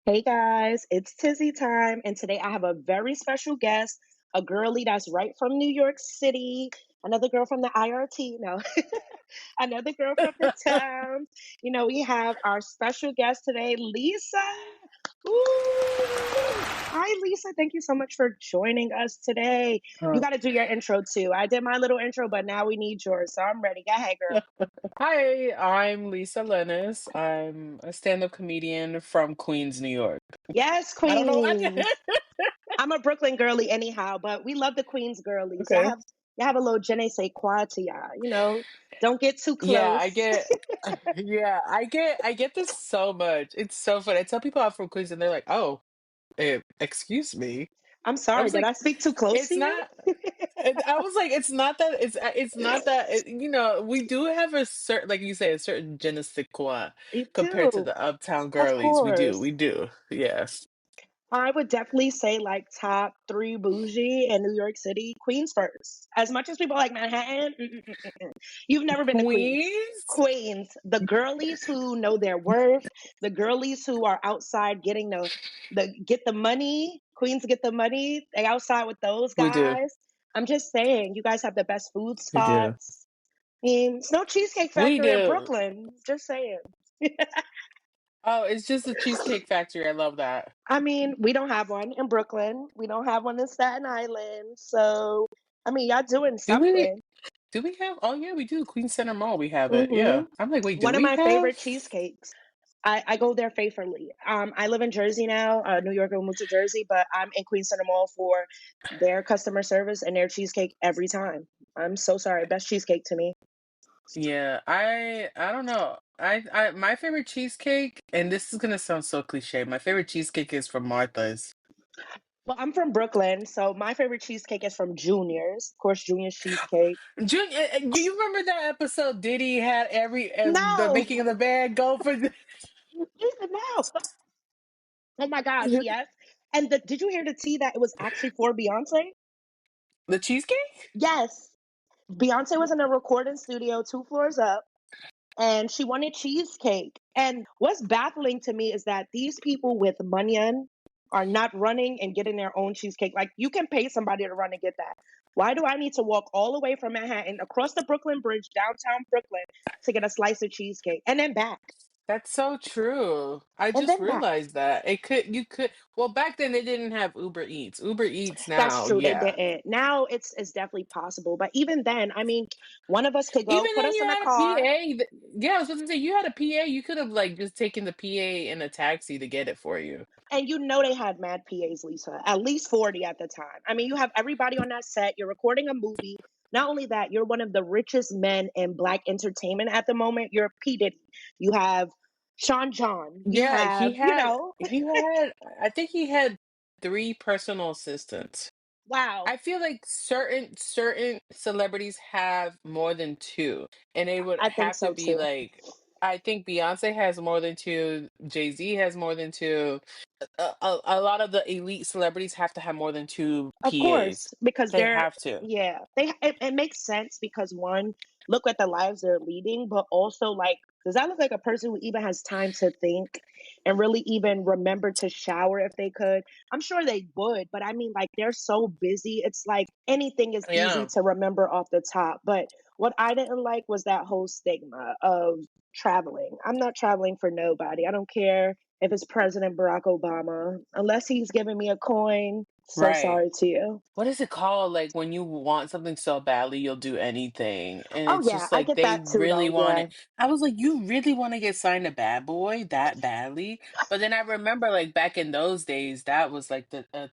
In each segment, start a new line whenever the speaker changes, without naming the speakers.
Hey guys, it's Tizzy time, and today I have a very special guest, a girlie that's right from New York City, another girl from the IRT, no, another girl from the town. We have our special guest today, Lissa. Ooh. Hi, Lissa. Thank you so much for joining us today. You
Uh,
got to do your intro too. I did my little intro, but now we need yours, so I'm ready. Go ahead, girl.
Hi, I'm Lissa Lennis. I'm a stand-up comedian from Queens, New York.
Yes,
I don't know what.
Queens. I'm a Brooklyn girly anyhow, but we love the Queens girlies.
Okay.
Y'all have a little je ne sais quoi to y'all. Don't get too
Yeah,
close.
I get. Yeah, I get this so much. It's so funny. I tell people I'm from Queens, and they're like, "Oh, excuse me."
I'm
I
sorry,
was
did I
like,
speak too close to
"It's
you?
not." I was like, "It's not that. It's not that. We do have a certain, like you say, a certain je ne sais quoi
You
compared to
do,
the uptown
of
girlies. We do.
course.
We do. Yes.
I would definitely say like top three bougie in New York City, Queens first. As much as people like Manhattan, you've never been to Queens.
Queens.
Queens, the girlies who know their worth, the girlies who are outside getting the get the money. Queens get the money. They outside with those
We do.
guys. I'm just saying, you guys have the best food
We do.
spots. I mean, it's no Cheesecake
We
Factory in
do.
Brooklyn. Just saying.
Oh, it's just a Cheesecake Factory. I love that.
I mean, we don't have one in Brooklyn. We don't have one in Staten Island. So, I mean, y'all doing
Do we
something.
do we have oh yeah, we do. Queen Center Mall, we have it.
hmm
Yeah. I'm like, wait, do
One of
we
my
have
favorite cheesecakes. I go there faithfully. I live in Jersey now, New Yorker moved to Jersey, but I'm in Queens Center Mall for their customer service and their cheesecake every time. I'm so sorry. Best cheesecake to me.
yeah, I don't know. I my favorite cheesecake, and this is gonna sound so cliche. My favorite cheesecake is from Martha's.
Well, I'm from Brooklyn, so my favorite cheesecake is from Junior's. Of course, Junior's cheesecake.
Junior, do you remember that episode Diddy had the
No,
making of the band go for
Lisa, no. Oh my gosh, yes. And did you hear the tea that it was actually for Beyonce?
the cheesecake?
Yes. Beyonce was in a recording studio 2 floors up and she wanted cheesecake. And what's baffling to me is that these people with money are not running and getting their own cheesecake. Like you can pay somebody to run and get that. Why do I need to walk all the way from Manhattan across the Brooklyn Bridge, downtown Brooklyn, to get a slice of cheesecake and then back
That's so true. I
and
just
then back?
realized that. Well, back then they didn't have Uber Eats. Uber Eats
That's
now,
true. They
yeah.
didn't. Now it's definitely possible. But even then, I mean, one of us could go
Even
put
then
us
you
in a
had a
car.
PA. Yeah, I was supposed to say you had a PA. You could have like just taken the PA in a taxi to get it for you.
And they had mad PAs, Lisa, at least 40 at the time. I mean, you have everybody on that set. You're recording a movie. Not only that, you're one of the richest men in Black entertainment at the moment. You're P. Diddy. You have Sean John. You
Yeah,
have,
I think he had three personal assistants.
wow,
I feel like certain celebrities have more than two, and they would
I think
have to
so
be
too.
like. I think Beyonce has more than two. Jay-Z has more than two. A lot of the elite celebrities have to have more than two
Of
PAs.
course, because
They have to.
yeah, it makes sense because one, look at the lives they're leading, but also like, does that look like a person who even has time to think and really even remember to shower if they could? I'm sure they would, but I mean, like, they're so busy. It's like anything is easy
Yeah.
to remember off the top. But what I didn't like was that whole stigma of traveling. I'm not traveling for nobody. I don't care if it's President Barack Obama, unless he's giving me a coin. So
Right.
sorry to you.
What is it called? Like when you want something so badly, you'll do anything. And
Oh
it's
yeah,
just
I
like
get
they
that too
really
though.
want
Yeah.
it. I was like, you really want to get signed to Bad Boy that badly? But then I remember like back in those days, that was like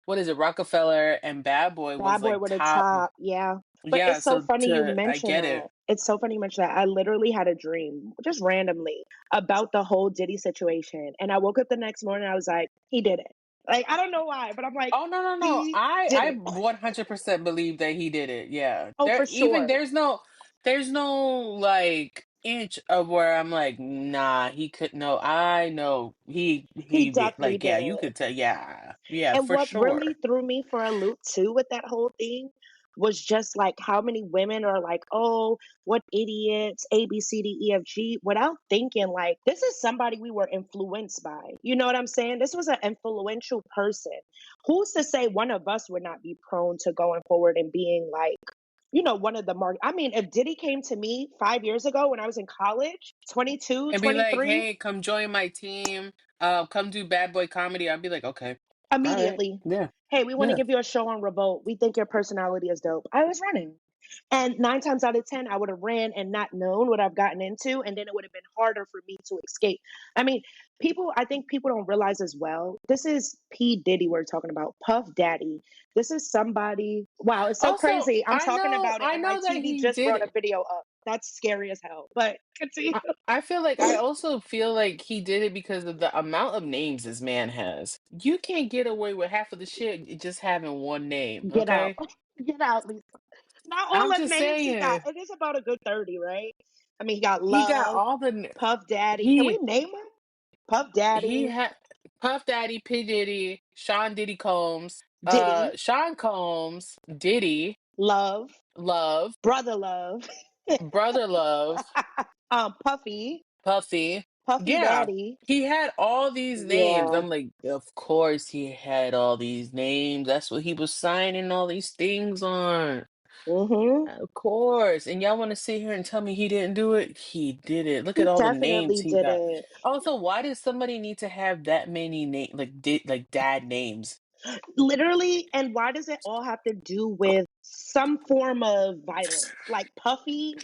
what is it? Rockefeller and Bad Boy was
Bad boy
like
with a
top.
top. Yeah. But
Yeah.
it's so
So
funny you
I
mention
get
that.
it.
It's so funny you mention that. I literally had a dream, just randomly, about the whole Diddy situation. And I woke up the next morning, I was like, he did it. Like, I don't know why, but I'm like,
Oh no, no, no.
he did
I
it.
100% believe that he did it. Yeah.
Oh, for sure.
There's no like inch of where I'm like, nah, he could no, I know
He
he did
definitely
like yeah,
did
you
it.
could tell yeah. Yeah,
And
for
what
sure.
really threw me for a loop too with that whole thing was just like how many women are like, oh, what idiots, A, B, C, D, E, F, G, without thinking like, this is somebody we were influenced by. You know what I'm saying? This was an influential person. Who's to say one of us would not be prone to going forward and being like, one of the mark. I mean, if Diddy came to me 5 years ago when I was in college, 22,
And be like,
23,
hey, come join my team. Come do bad boy comedy. I'd be like, okay, all right,
immediately,
yeah,
hey, we want to
yeah.
give you a show on Revolt. We think your personality is dope. I was running. And 9 times out of 10, I would have ran and not known what I've gotten into. And then it would have been harder for me to escape. I mean, I think people don't realize as well, this is P. Diddy we're talking about, Puff Daddy. This is somebody, wow, it's so
Also,
crazy. I'm talking about it
I
and my
know that
TV
he
just
did
brought a
it.
video up. That's scary as hell. But continue.
I feel like I also feel like he did it because of the amount of names this man has. You can't get away with half of the shit just having one name,
Get out.
okay?
Get out, Lisa. Not all
I'm
the
just
names he got.
saying.
It is about a good 30, right? I mean, he got
He got
Love,
all the
Puff Daddy. Can we
he
name him? Puff
he
Daddy,
had Puff Daddy, P Diddy, Sean Diddy Combs,
Diddy,
Sean Combs, Diddy,
Love,
Love,
Brother Love,
Brother Love,
Puffy,
Puffy.
Puffy
Yeah,
Daddy.
he had all these names.
Yeah.
I'm like, of course he had all these names. That's what he was signing all these things on.
Mm-hmm.
Of course. And y'all want to sit here and tell me he didn't do it? He did it. Look at
He
all the names
definitely
he
did
got.
it.
Also, why does somebody need to have that many like dad names?
Literally, and why does it all have to do with some form of violence? Like puffing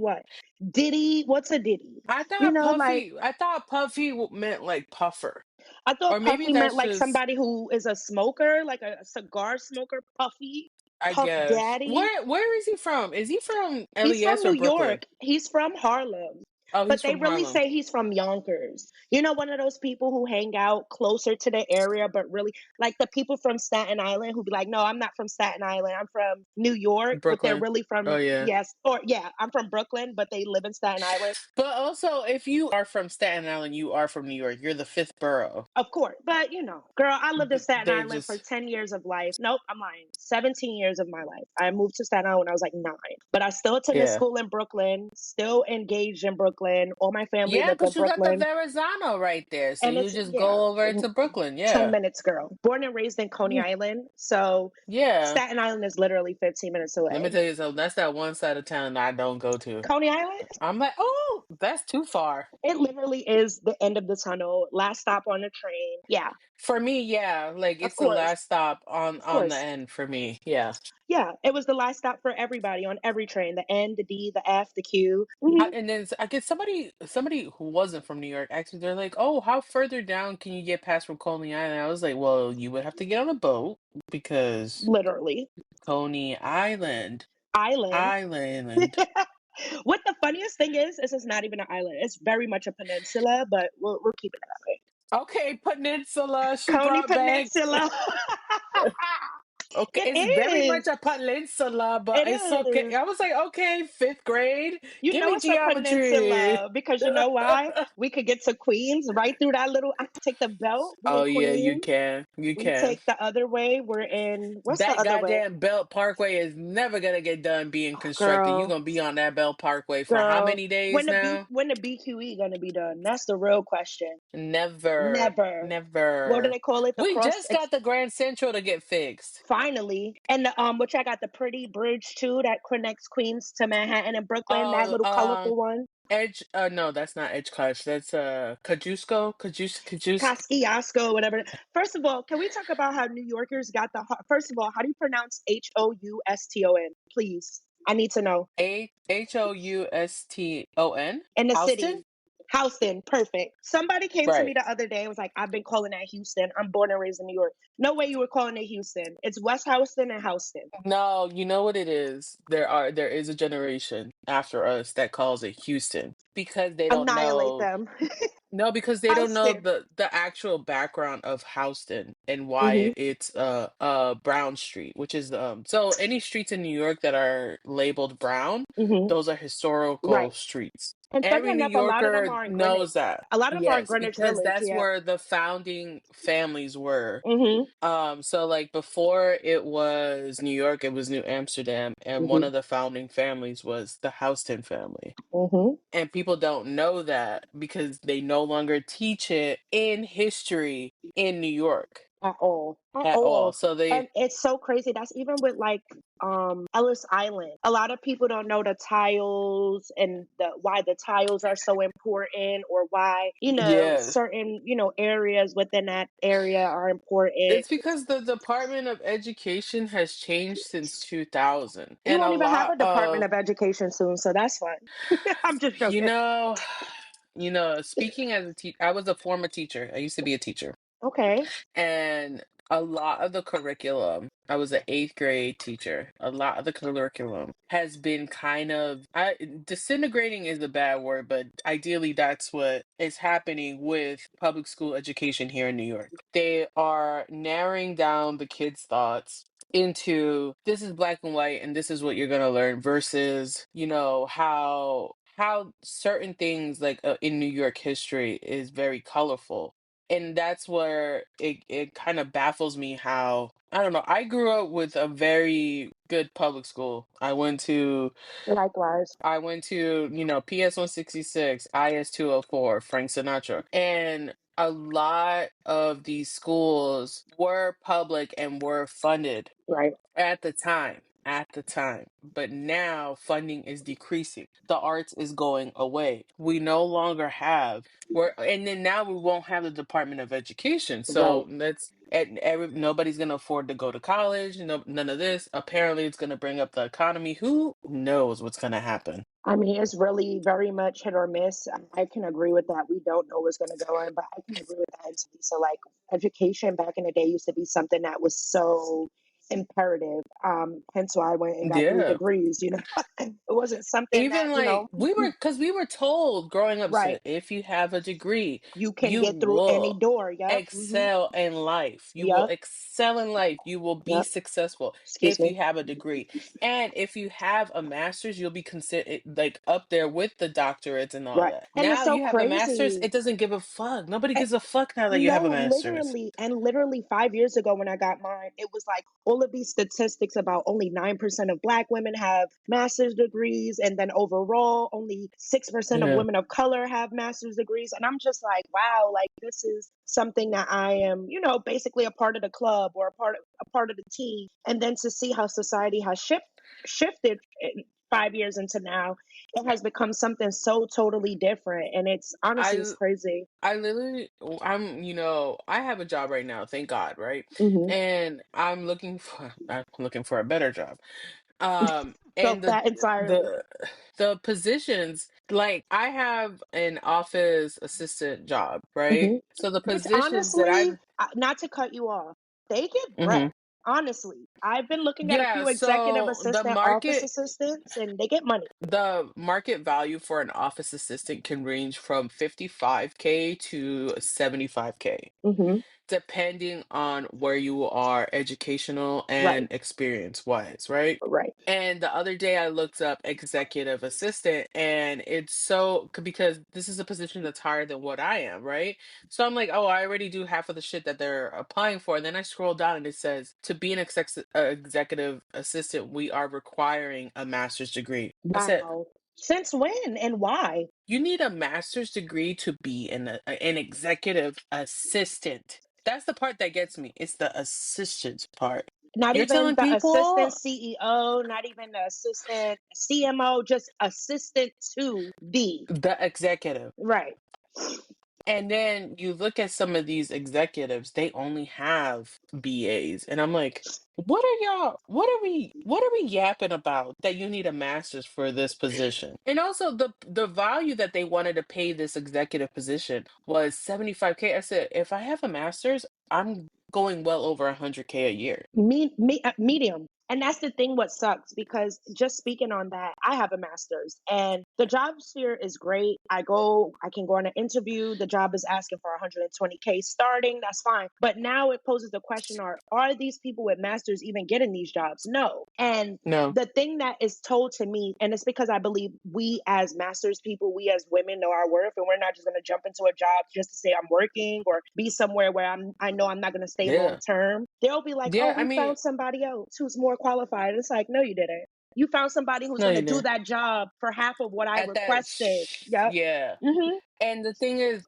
what? Diddy, what's a Diddy? Like
I thought Puffy meant like puffer.
I
Or
thought
maybe
Puffy meant
that's
like
just,
somebody who is a smoker, like a cigar smoker, Puffy,
I
Puff
guess.
Daddy.
Where is he from? Is he from
He's from
LES or
New
Brooklyn?
York. He's from Harlem.
Oh,
But
he's
they
from
really
Harlem.
say he's from Yonkers. One of those people who hang out closer to the area, but really like the people from Staten Island who be like, no, I'm not from Staten Island. I'm from New York, but they're
Brooklyn.
really
Oh
from,
yeah.
yes, or yeah, I'm from Brooklyn, but they live in Staten Island.
But also, if you are from Staten Island, you are from New York. You're the fifth borough.
Of course. But, girl, I lived in Staten
They
Island for
just,
10 years of life. Nope, I'm lying. 17 years of my life. I moved to Staten Island when I was like 9. But I still attended
yeah.
school in Brooklyn, still engaged in Brooklyn. All my family
Yeah,
lived in
because you got the
Brooklyn.
Verrazano right there. So
And
you
it's,
just
yeah,
go over to Brooklyn.
10
Yeah.
minutes, girl. Born and raised in Coney
Yeah.
Island. So
Yeah.
Staten Island is literally 15 minutes
Let me
away.
tell you something. That's that one side of town I don't go to.
Coney Island,
I'm like, oh, that's too far.
it literally is the end of the tunnel, last stop on the train. Yeah,
For me, yeah. Like
of
it's the
course.
last stop
Of
on the
course.
end for me. Yeah.
Yeah, it was the last stop for everybody on every train, the N, the D, the F, the Q.
And then I get somebody who wasn't from New York. Actually, they're like, "Oh, how further down can you get past from Coney Island?" I was like, "Well, you would have to get on a boat because
Literally.
Coney Island,
Island.
Island."
What the funniest thing is, it's not even an island. It's very much a peninsula, but we'll keep it that way.
Okay, Peninsula. She
Coney
brought back.
Peninsula.
Okay,
It
it's very much
is.
a peninsula, but
It
it's okay.
is.
I was like, okay, fifth grade,
You
give
know
me
it's a
geometry.
peninsula because you know why? We could get to Queens right through that little. I could take the belt. We
Oh
in
yeah, you
Queens.
can, you
We
can.
take the other way. We're in. What's the
That
other way?
goddamn Belt Parkway is never gonna get done being
Oh,
constructed. You're
girl,
gonna be on that Belt Parkway for how
girl.
many days now?
When the BQE gonna be done? That's the real question.
Never,
Never. What do
never.
they call it? The
We
cross.
just got the Grand Central to get fixed.
Finally, and the which I got the pretty bridge too that connects Queens to Manhattan and Brooklyn. That
Oh,
little colorful one.
Edge. No, that's not Edge Koch. That's Kosciuszko, Kosciuszko.
Kosciuszko, whatever. First of all, can we talk about how New Yorkers got the? First of all, how do you pronounce Houston? Please, I need to know.
Houston.
In the
Houston.
city, Houston, perfect. Somebody came to me
Right.
the other day and was like, "I've been calling that Houston. I'm born and raised in New York. No way you were calling it Houston. It's West Houston and Houston.
No, you know what it is? There is a generation after us that calls it Houston because they don't
Annihilate
know.
them.
No, because they don't know
Houston.
the actual background of Houston and why
Mm-hmm.
it's Brown Street, which is so any streets in New York that are labeled brown,
Mm-hmm.
those are historical
Right.
streets.
And funny
Every New
enough, a lot of them
Yorker
are in Greenwich.
knows that.
A lot of them are in
Yes,
Greenwich
because
Village.
that's
Yeah.
where the founding families were.
Mhm.
So like before it was New York, it was New Amsterdam, and one
Mhm.
of the founding families was the Houston family.
Mhm.
And people don't know that because they no longer teach it in history in New York
At all. At
at all.
all.
So they,
And it's so crazy. That's even with like Ellis Island. A lot of people don't know the tiles and the why the tiles are so important, or why,
yes.
certain, areas within that area are important.
It's because the Department of Education has changed since 2000.
We
And a
won't even have
lot
a Department
of,
of Education soon, so that's fine. I'm just
you
joking.
know, speaking as a teacher, I was a former teacher. I used to be a teacher.
Okay.
And a lot of the curriculum, I was an eighth grade teacher. A lot of the curriculum has been disintegrating is a bad word, but ideally that's what is happening with public school education here in New York. They are narrowing down the kids' thoughts into this is black and white and this is what you're going to learn versus, how certain things like in New York history is very colorful, and that's where it kind of baffles me how I don't know. I grew up with a very good public school.
Likewise.
PS 166, IS 204, Frank Sinatra, and a lot of these schools were public and were funded
Right.
at the time, but now funding is decreasing. The arts is going away. We no longer have and then now we won't have the Department of Education.
Right.
So nobody's gonna afford to go to college. No, none of this. Apparently, it's gonna bring up the economy. Who knows what's gonna happen?
I mean, it's really very much hit or miss. I can agree with that. We don't know what's going to go on, but I can agree with that. So, like, education back in the day used to be something that was so imperative. Hence why I went and got three
Yeah.
degrees. It wasn't something that,
Even like because we were told growing up,
right,
said if you have a degree,
you can
you
get through any
will
door. Yep.
excel in life. You will
Yep.
excel in life. You will be
Yep.
successful
Excuse
if
me.
you have a degree. And if you have a master's, you'll be considered like up there with the doctorates and all
Right.
that.
And it's
Now
so
you have a master's,
crazy.
it doesn't give a fuck. Nobody
Eh,
gives a fuck now that you have a
No,
master's.
literally. And literally 5 years ago when I got mine, it was like all of these statistics about only 9% of Black women have master's degrees. And then overall, only 6% of
Yeah.
women of color have master's degrees. And I'm just like, wow, like this is something that I am, basically a part of the club or a part of the team. And then to see how society has shifted 5 years into now, it has become something so totally different. And it's honestly, it's
I
crazy.
I literally, I have a job right now, thank God, right?
Hmm.
And I'm looking for a better job. And
Felt that entirely.
the positions, like I have an office assistant job, right?
Hmm.
So the
Which
positions that
honestly, not to cut you off, they get bread.
hmm
Honestly, I've been looking at a
yeah,
few executive
so
assistant, office assistants, and they get money.
the market value for an office assistant can range from 55K to 75K,
Hmm.
depending on where you are educational and
Right,
experience wise, right?
right.
And the other day I looked up executive assistant, and it's because this is a position that's higher than what I am, right? So I'm like, oh, I already do half of the shit that they're applying for. And then I scroll down and it says to be an executive assistant, we are requiring a master's degree. I said,
Wow. Since when and why?
you need a master's degree to be an executive assistant. That's the part that gets me. It's the assistant part.
Not
You're
even
telling
the assistant
people
CEO, not even the assistant CMO, just assistant to the.
the executive.
Right.
And then you look at some of these executives, they only have BAs. And I'm like, what are we yapping about that you need a master's for this position? And also the value that they wanted to pay this executive position was 75K. I said, if I have a master's, I'm going well over 100K a year.
Medium. And that's the thing, what sucks, because just speaking on that, I have a master's and the job sphere is great. I can go on an interview. The job is asking for 120K starting. That's fine. But now it poses the question, are these people with masters even getting these jobs? No. And
No.
the thing that is told to me, and it's because I believe we as masters people, we as women know our worth, and we're not just going to jump into a job just to say I'm working or be somewhere where I know I'm not going to stay long
Yeah.
term. They'll be like, oh,
Yeah. I
we
mean,
found somebody else who's more qualified. It's like, no, you didn't. You found somebody who's
no,
going
you
to do
didn't.
that job for half of what I
At that,
requested. Yep.
yeah.
Hmm.
And the thing is,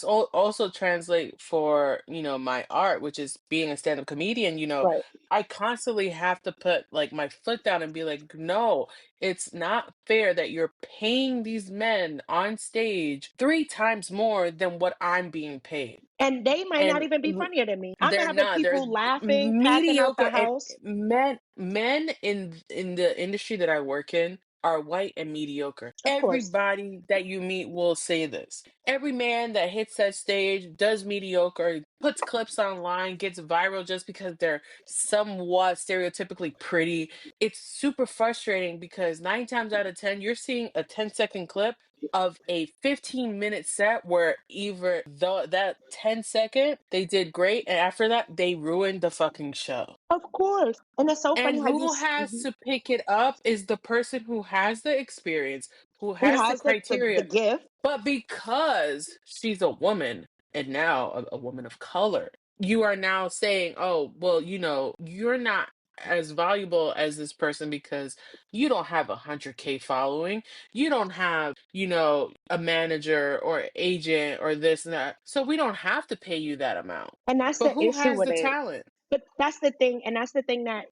also translate for, my art, which is being a stand-up comedian.
Right.
I constantly have to put like my foot down and be like, no, it's not fair that you're paying these men on stage 3 times more than what I'm being paid.
And they might not
And
even be funnier than me. I'm
they're
having
not. They're
people laughing, packing out
mediocre.
the
And
house.
men in the industry that I work in are white and mediocre.
Of course.
Everybody that you meet will say this. Every man that hits that stage does mediocre, puts clips online, gets viral just because they're somewhat stereotypically pretty. It's super frustrating because 9 times out of 10, you're seeing a 10-second clip of a 15-minute set where either that 10 second they did great, and after that they ruined the fucking show.
Of course. And it's so
And
funny how
who has
mhm.
to pick it up is the person who has the experience, who
Who
has the
has the
criteria.
gift.
But because she's a woman, and now a woman of color, you are now saying, oh, well, you're not as valuable as this person because you don't have 100K following. You don't have, a manager or agent or this and that. So we don't have to pay you that amount.
And that's
But
the
who
issue
has
with
the
it.
talent?
But that's the thing, and that's the thing that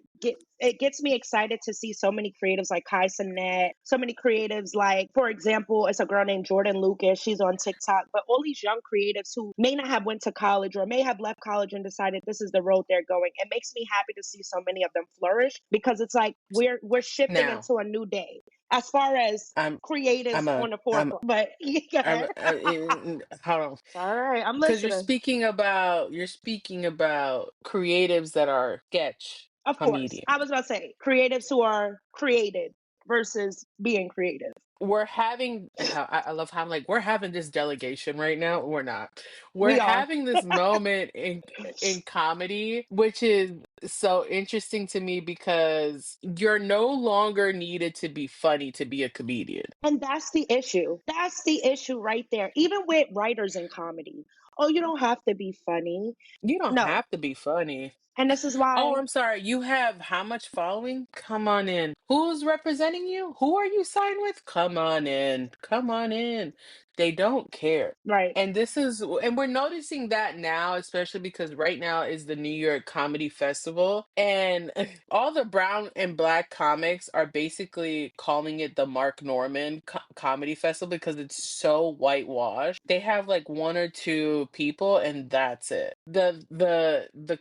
it gets me excited to see so many creatives like Kai Sinet, so many creatives like, for example, it's a girl named Jordan Lucas. She's on TikTok, but all these young creatives who may not have went to college or may have left college and decided this is the road they're going. It makes me happy to see so many of them flourish because it's like we're shifting
Now,
into a new day as far as
I'm
creatives
I'm a
on the
I'm
forefront. But yeah,
hold on,
all right, I'm
because
listening.
you're speaking about creatives that are sketch
Of course.
comedians.
I was about to say creatives who are created versus being creative.
We're having how I love how I'm like, we're having this delegation right now. We're not. We're
We are.
having this moment in comedy, which is so interesting to me because you're no longer needed to be funny to be a comedian.
And that's the issue. That's the issue right there. Even with writers in comedy. Oh, you don't have to be funny.
You don't
No.
have to be funny.
And this is
Oh,
why,
I'm sorry. You have how much following? Come on in. Who's representing you? Who are you signed with? Come on in. Come on in. They don't care.
right.
And we're noticing that now, especially because right now is the New York Comedy Festival. And all the brown and black comics are basically calling it the Mark Norman Comedy Festival because it's so whitewashed. They have like one or two people and that's it. The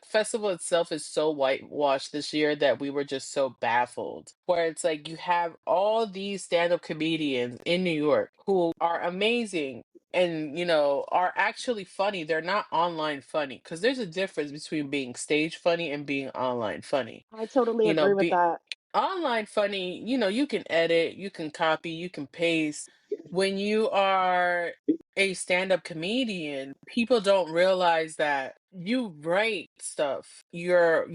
festival itself is so whitewashed this year that we were just so baffled. Where it's like you have all these stand-up comedians in New York who are amazing and are actually funny. They're not online funny because there's a difference between being stage funny and being online funny.
I totally
you know
agree with
be
that.
Online funny, you can edit, you can copy, you can paste. When you are a stand-up comedian, people don't realize that you write stuff. You're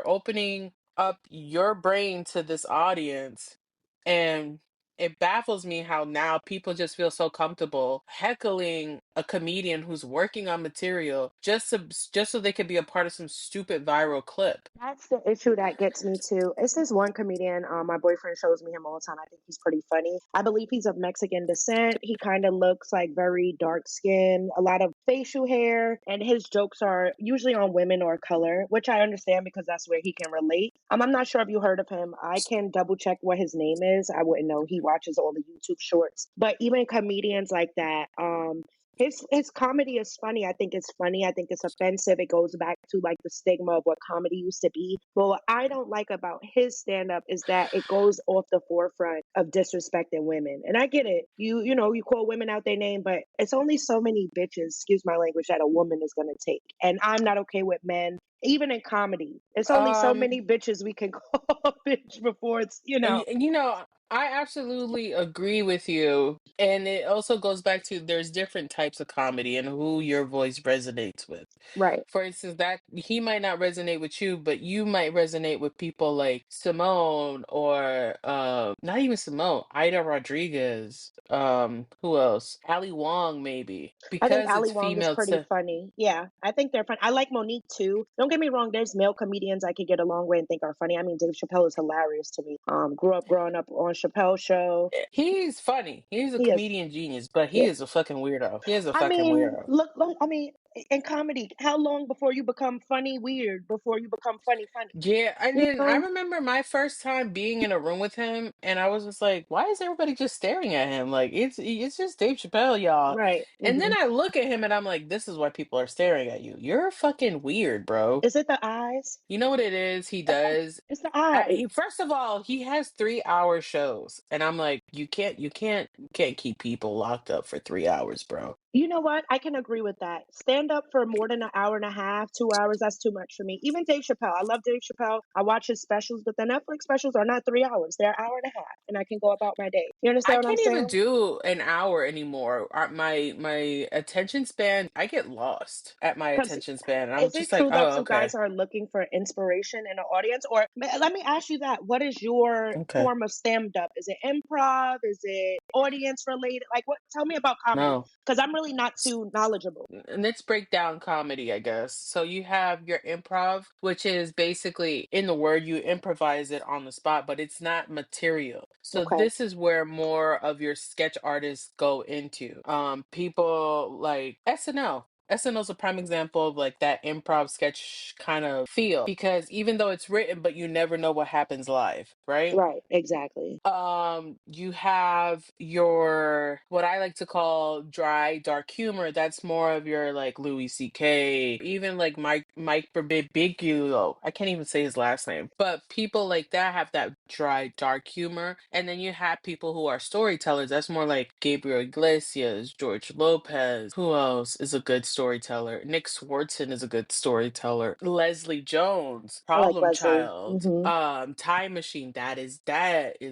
opening up your brain to this audience, and it baffles me how now people just feel so comfortable heckling a comedian who's working on material just so they could be a part of some stupid viral clip.
That's the issue that gets me too. It's this one comedian. My boyfriend shows me him all the time. I think he's pretty funny. I believe he's of Mexican descent. He kind of looks like very dark skin, a lot of facial hair, and his jokes are usually on women or color, which I understand because that's where he can relate. I'm not sure if you heard of him. I can double check what his name is. I wouldn't know. He watches all the YouTube shorts. But even comedians like that, His comedy is funny. I think it's funny. I think it's offensive. It goes back to like the stigma of what comedy used to be. But what I don't like about his stand up is that it goes off the forefront of disrespecting women. And I get it. You know, you call women out their name, but it's only so many bitches, excuse my language, that a woman is gonna take. And I'm not okay with men. Even in comedy, it's only so
Um,
many bitches we can call a bitch before it's, you know,
You know, I absolutely agree with you. And it also goes back to there's different types of comedy and who your voice resonates with.
right.
For instance, that he might not resonate with you, but you might resonate with people like Simone or not even Simone, Ida Rodriguez, who else? Ali Wong maybe.
I think
Because
Ali
it's
Wong is
female
pretty
to
funny. Yeah, I think they're fun. I like Monique too. Don't get me wrong. There's male comedians I could get along with and think are funny. I mean, Dave Chappelle is hilarious to me. Growing up on Chappelle's show.
he's funny. He's a
He is.
comedian genius, but he
Yeah.
is a fucking weirdo. He is a
I
fucking
mean,
weirdo.
look. I mean, in comedy, how long before you become funny weird? Before you become funny funny?
Yeah, I
You
mean, I
know?
remember my first time being in a room with him, and I was just like, "Why is everybody just staring at him? Like, it's just Dave Chappelle, y'all."
Right.
And then
Hmm.
I look at him, and I'm like, "This is why people are staring at you. You're fucking weird, bro."
Is it the eyes?
You know what it is? He does.
It's the eyes.
He first of all, he has 3 hour shows, and I'm like, you can't keep people locked up for 3 hours, bro.
You know what? I can agree with that. Stand up for more than an hour and a half, 2 hours, that's too much for me. Even Dave Chappelle. I love Dave Chappelle. I watch his specials, but the Netflix specials are not 3 hours. They're an hour and a half, and I can go about my day. You
I
understand what I'm
can't even
saying?
do an hour anymore. My attention span, I get lost at my
Because
attention span. And I'm
is it
just like,
true that
oh,
you
okay.
guys are looking for inspiration in the audience? Or let me ask you that. What is your
Okay.
form of stand up? Is it improv? Is it audience related? Like, what? Tell me about comedy
No.
because I'm really not too knowledgeable.
And let's break down comedy, I guess. So you have your improv, which is basically in the word you improvise it on the spot, but it's not material. So
Okay.
this is where more of your sketch artists go into. People like SNL. SNL is a prime example of like that improv sketch kind of feel because even though it's written, but you never know what happens live, right?
Right. Exactly.
You have your what I like to call dry dark humor. That's more of your like Louis CK, even like Mike Birbiglia. I can't even say his last name, but people like that have that dry dark humor. And then you have people who are storytellers. That's more like Gabriel Iglesias, George Lopez. Who else is a good storyteller? Nick Swartzen is a good storyteller. Leslie Jones,
I like
Problem
Leslie.
Child,
Hmm.
Time Machine. That is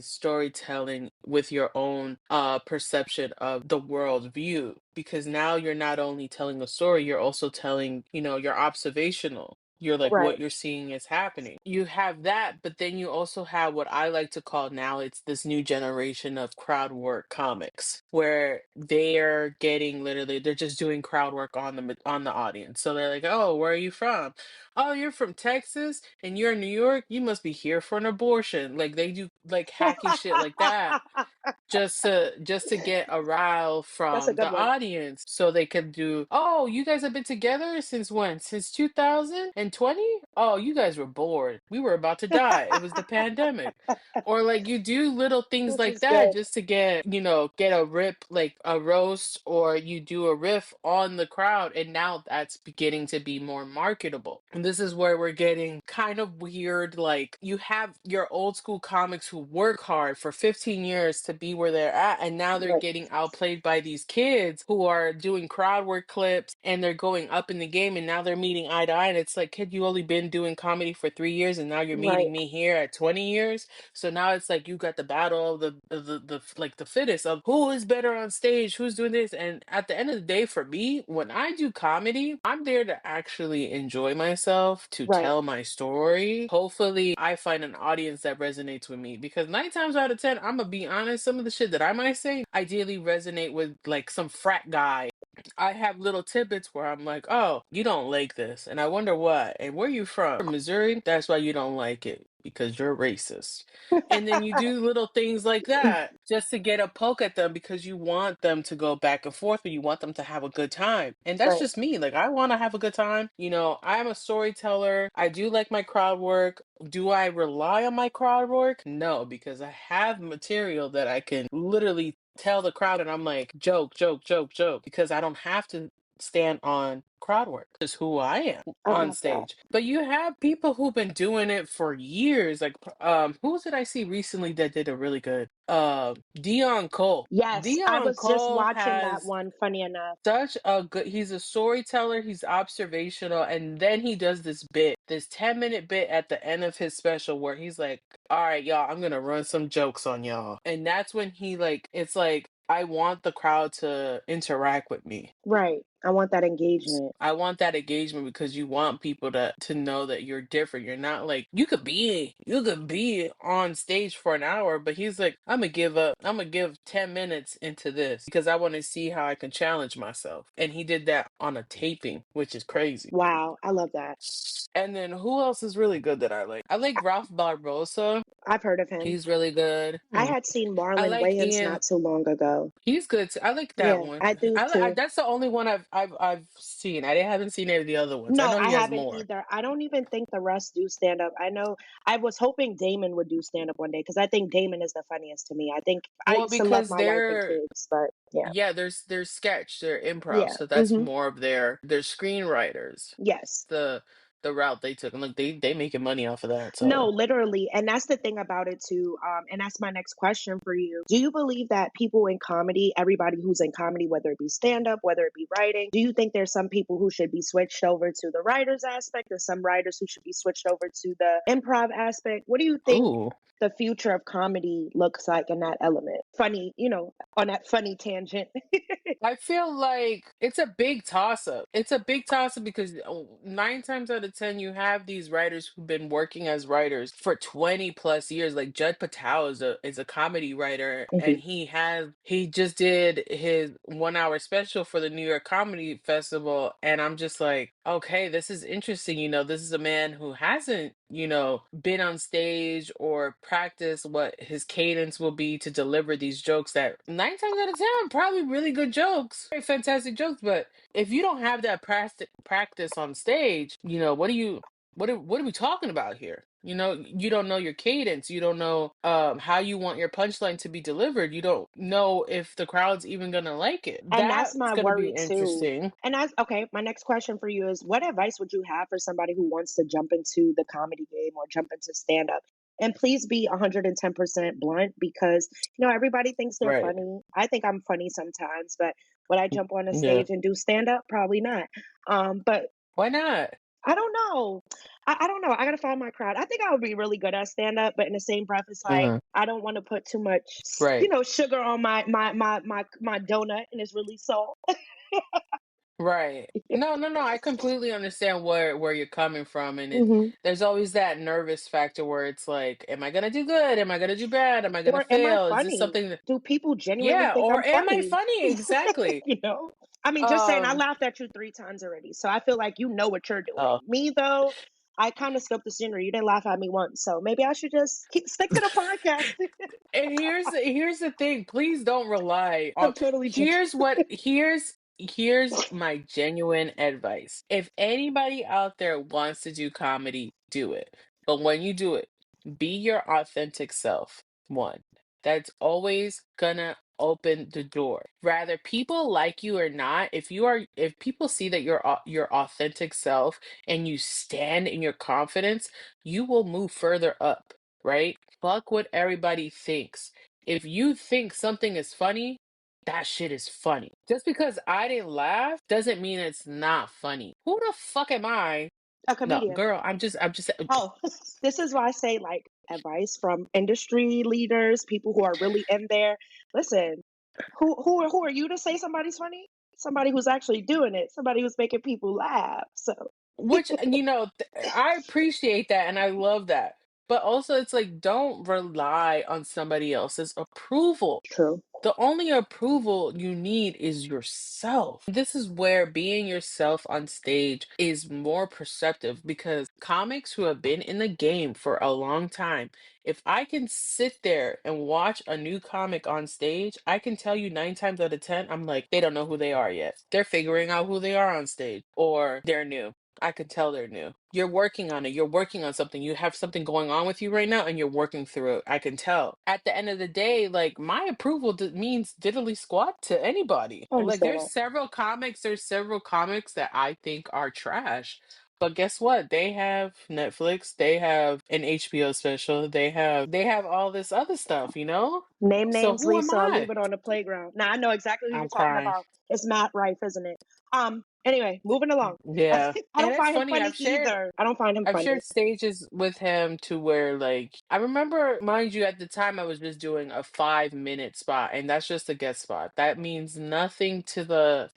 storytelling with your own perception of the world view. Because now you're not only telling a story, you're also telling, you're observational. You're like
Right.
what you're seeing is happening. You have that, but then you also have what I like to call now it's this new generation of crowd work comics where they're getting literally they're just doing crowd work on the audience. So they're like, "Oh, where are you from?" "Oh, you're from Texas and you're in New York. You must be here for an abortion." Like they do like hacky shit like that just to get a rile
That's a
from
good
the
one.
audience so they could do, "Oh, you guys have been together since when? Since 2020? Oh, you guys were bored. We were about to die. It was the pandemic." Or like you do little things
This
like
is
that
good.
just to get a rip, like a roast, or you do a riff on the crowd, and now that's beginning to be more marketable. And this is where we're getting kind of weird, like you have your old school comics who work hard for 15 years to be where they're at, and now they're
Right.
getting outplayed by these kids who are doing crowd work clips and they're going up in the game, and now they're meeting eye to eye. And it's like, kid, you only been doing comedy for 3 years and now you're
Right.
meeting me here at 20 years. So now it's like you got the battle of the like the fittest of who is better on stage, who's doing this. And at the end of the day, for me, when I do comedy, I'm there to actually enjoy myself, to
Right.
tell my story. Hopefully, I find an audience that resonates with me because 9 times out of 10, I'm gonna be honest, some of the shit that I might say ideally resonate with like some frat guy. I have little tidbits where I'm like, "Oh, you don't like this," and I wonder what. And where you from? Missouri? That's why you don't like it because you're racist. And then you do little things like that just to get a poke at them because you want them to go back and forth, but you want them to have a good time. And that's
Right.
just me. Like I want to have a good time. I'm a storyteller. I do like my crowd work. Do I rely on my crowd work? No, because I have material that I can literally tell the crowd and I'm like, joke, joke, joke, joke, because I don't have to stand on crowd work. It's who I am
I
on
love that.
stage. But you have people who've been doing it for years. Like who did I see recently that did a really good? Dion Cole.
Yes, I
Dion
was just
Cole
watching that
has
one, funny enough.
such a good, he's a storyteller, he's observational, and then he does this bit, this 10-minute bit at the end of his special where he's like, all right, y'all, I'm gonna run some jokes on y'all. And that's when he like, it's like, I want the crowd to interact with me.
Right. I want that engagement.
I want that engagement because you want people to know that you're different. You're not like you could be on stage for an hour, but he's like, I'm gonna give 10 minutes into this because I want to see how I can challenge myself. And he did that on a taping, which is crazy.
Wow, I love that.
And then who else is really good that I like? I like Ralph Barbosa.
I've heard of him.
He's really good.
I had seen
I
Marlon
like
Wayans
Ian.
not too long ago.
He's good too. I like that
Yeah,
one.
I do too.
That's the only one I've seen. I haven't seen any of the other ones. I
No,
know
I
he has
haven't
more.
either. I don't even think the rest do stand up. I know I was hoping Damon would do stand up one day because I think Damon is the funniest to me. I think I
Well,
used to love
because
My Wife and
they're
Kids, but yeah.
yeah, there's sketch, they're improv,
Yeah.
so that's
Mhm.
more of their screenwriters.
Yes.
The route they took, and look, they making money off of that.
No,
So,
literally. And that's the thing about it too. And that's my next question for you. Do you believe that people in comedy, everybody who's in comedy, whether it be stand up, whether it be writing, do you think there's some people who should be switched over to the writers aspect and some writers who should be switched over to the improv aspect? What do you think
ooh.
the future of comedy looks like in that element? Funny, on that funny tangent.
I feel like it's a big toss up. It's a big toss up because 9 times out of 10, you have these writers who've been working as writers for 20 plus years. Like Judd Patel is a comedy writer, and
Mhm.
he just did his 1 hour special for the New York Comedy Festival, and I'm just like, okay, this is interesting. This is a man who hasn't been on stage or practiced what his cadence will be to deliver these jokes that 9 times out of 10 are probably really good jokes, very fantastic jokes. But if you don't have that practice on stage, what are we talking about here? You don't know your cadence. You don't know how you want your punchline to be delivered. You don't know if the crowd's even gonna like it.
And that's
That's
my
gonna be
worry too.
interesting.
And that's okay. My next question for you is what advice would you have for somebody who wants to jump into the comedy game or jump into stand up? And please be 110% blunt because, everybody thinks they're
Right.
funny. I think I'm funny sometimes, but would I jump on a
Yeah.
stage and do stand up? Probably not. But
Why not?
I don't know. I don't know. I gotta find my crowd. I think I would be really good at stand up, but in the same breath, it's like
Uh-huh.
I don't want to put too much,
Right.
sugar on my donut, and it's really salt.
Right. No, no, no. I completely understand where you're coming from, and
Hmm.
there's always that nervous factor where it's like, am I gonna do good? Am I gonna do bad? Am I gonna
Or am I
fail? Is this
funny?
something that,
Do people genuinely
yeah,
think
or
I'm
am I
funny?
funny? Exactly.
you know? I mean, just saying, I
Um.
laughed at you 3 times already, so I feel like you know what you're doing.
Oh.
Me though, I kind of skipped the scenery. You didn't laugh at me once, so maybe I should just stick to the podcast.
And here's the thing. Please don't rely
I'm
on.
totally joking.
Here's my genuine advice. If anybody out there wants to do comedy, do it. But when you do it, be your authentic self. One. That's always gonna open the door. Rather people like you or not, if people see that your authentic self and you stand in your confidence, you will move further up, right? Fuck what everybody thinks. If you think something is funny, that shit is funny. Just because I didn't laugh doesn't mean it's not funny. Who the fuck am I?
A
No,
comedian.
girl, I'm just
Oh, this is why I say like advice from industry leaders, people who are really in there. Listen, who are you to say somebody's funny? Somebody who's actually doing it, somebody who's making people laugh. So
which I appreciate that and I love that. But also it's like don't rely on somebody else's approval.
true.
The only approval you need is yourself. This is where being yourself on stage is more perceptive because comics who have been in the game for a long time, if I can sit there and watch a new comic on stage, I can tell you 9 times out of 10, I'm like, they don't know who they are yet. They're figuring out who they are on stage or they're new. I can tell they're new. You're working on it. You're working on something. You have something going on with you right now and you're working through it. I can tell. At the end of the day, like my approval means diddly squat to anybody.
I
Like
understand that.
there's several comics that I think are trash. But guess what? They have Netflix, they have an HBO special, they have all this other stuff, you know?
Name
So
names,
who am
Lisa. Leave
I?
it on the playground. Now I know exactly who you're
I'm
talking
crying.
about. It's Matt Rife, isn't it? Anyway, moving along.
Yeah.
I
And
don't
it's
find him
funny,
funny either. I don't find him
I've
funny.
shared stages with him to where like I remember, mind you, at the time I was just doing a 5 minute spot, and that's just a guest spot. That means nothing to the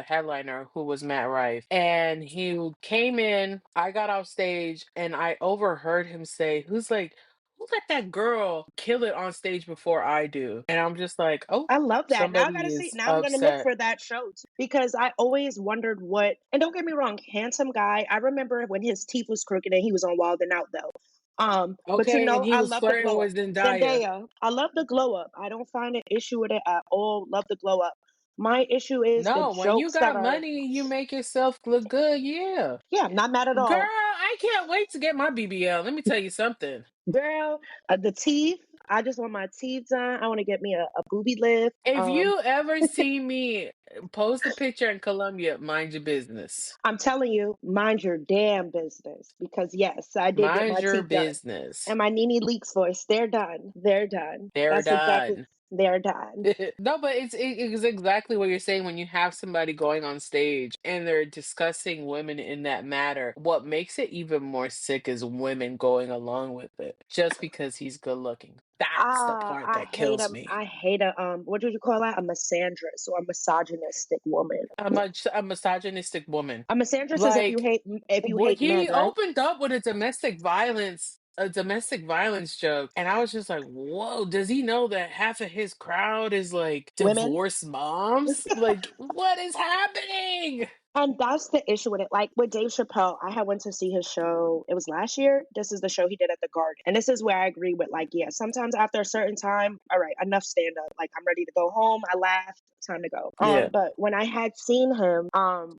headliner who was Matt Rife. And he came in, I got off stage, and I overheard him say, "Who's like who let that girl kill it on stage before I do?" And I'm just like, oh,
I love that. Now I
somebody
gotta see.
is
Now I'm gonna look
upset.
for that show too, because I always wondered what. And don't get me wrong, handsome guy. I remember when his teeth was crooked and he was on Wild and Out though. But
Okay, and he
I
was
love the
flirting
glow up.
with Zendaya.
Zendaya, I love the glow up. I don't find an issue with it at all. Love the glow up. My issue is the
No, when you
jokes that
got
are.
money, you make yourself look good. Yeah.
Yeah, not mad at
Girl,
all.
I can't wait to get my BBL. Let me tell you something.
Girl, the teeth. I just want my teeth done. I want to get me a booby lift.
If you ever see me post a picture in Colombia, mind your business.
I'm telling you, mind your damn business. Because yes, I did get
Mind
my
your
teeth done.
business.
And my Nene Leaks voice, they're done. They're done.
They're
That's exactly,
done.
they're done.
No, but it's exactly what you're saying when you have somebody going on stage and they're discussing women in that matter. What makes it even more sick is women going along with it just because he's good looking. That's the
Ah,
part that kills me.
I hate what did you call that? A misandrist or a misogynistic woman.
A misogynistic woman.
A misandrist is
Like
if you hate men,
he
right?
opened up with a domestic violence joke, and I was just like, whoa, does he know that half of his crowd is like
Women.
divorced moms? Like, what is happening?
And that's the issue with it. Like with Dave Chappelle, I had went to see his show. It was last year. This is the show he did at the Garden. And this is where I agree with like, yeah, sometimes after a certain time, all right, enough stand up. Like I'm ready to go home. I laughed. Time to go.
Yeah.
But when I had seen him,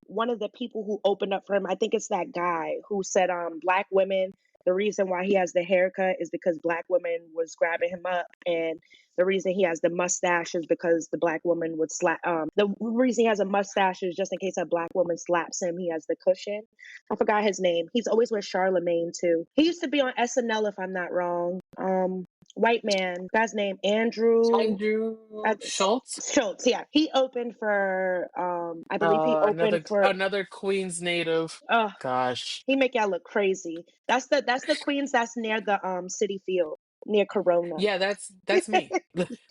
one of the people who opened up for him, I think it's that guy who said, black women, the reason why he has the haircut is because black women was grabbing him up, and the reason he has the mustache is because the black woman would slap. The reason he has a mustache is just in case a black woman slaps him, he has the cushion. I forgot his name. He's always with Charlemagne too. He used to be on SNL if I'm not wrong. White man, guy's name Andrew
Andrew
uh,
Schultz.
Schultz. Yeah, he opened for. I believe he opened for.
Another Queens native.
Uh,
Gosh.
he make y'all look crazy. That's the Queens that's near the City Field near Corona.
Yeah, that's me.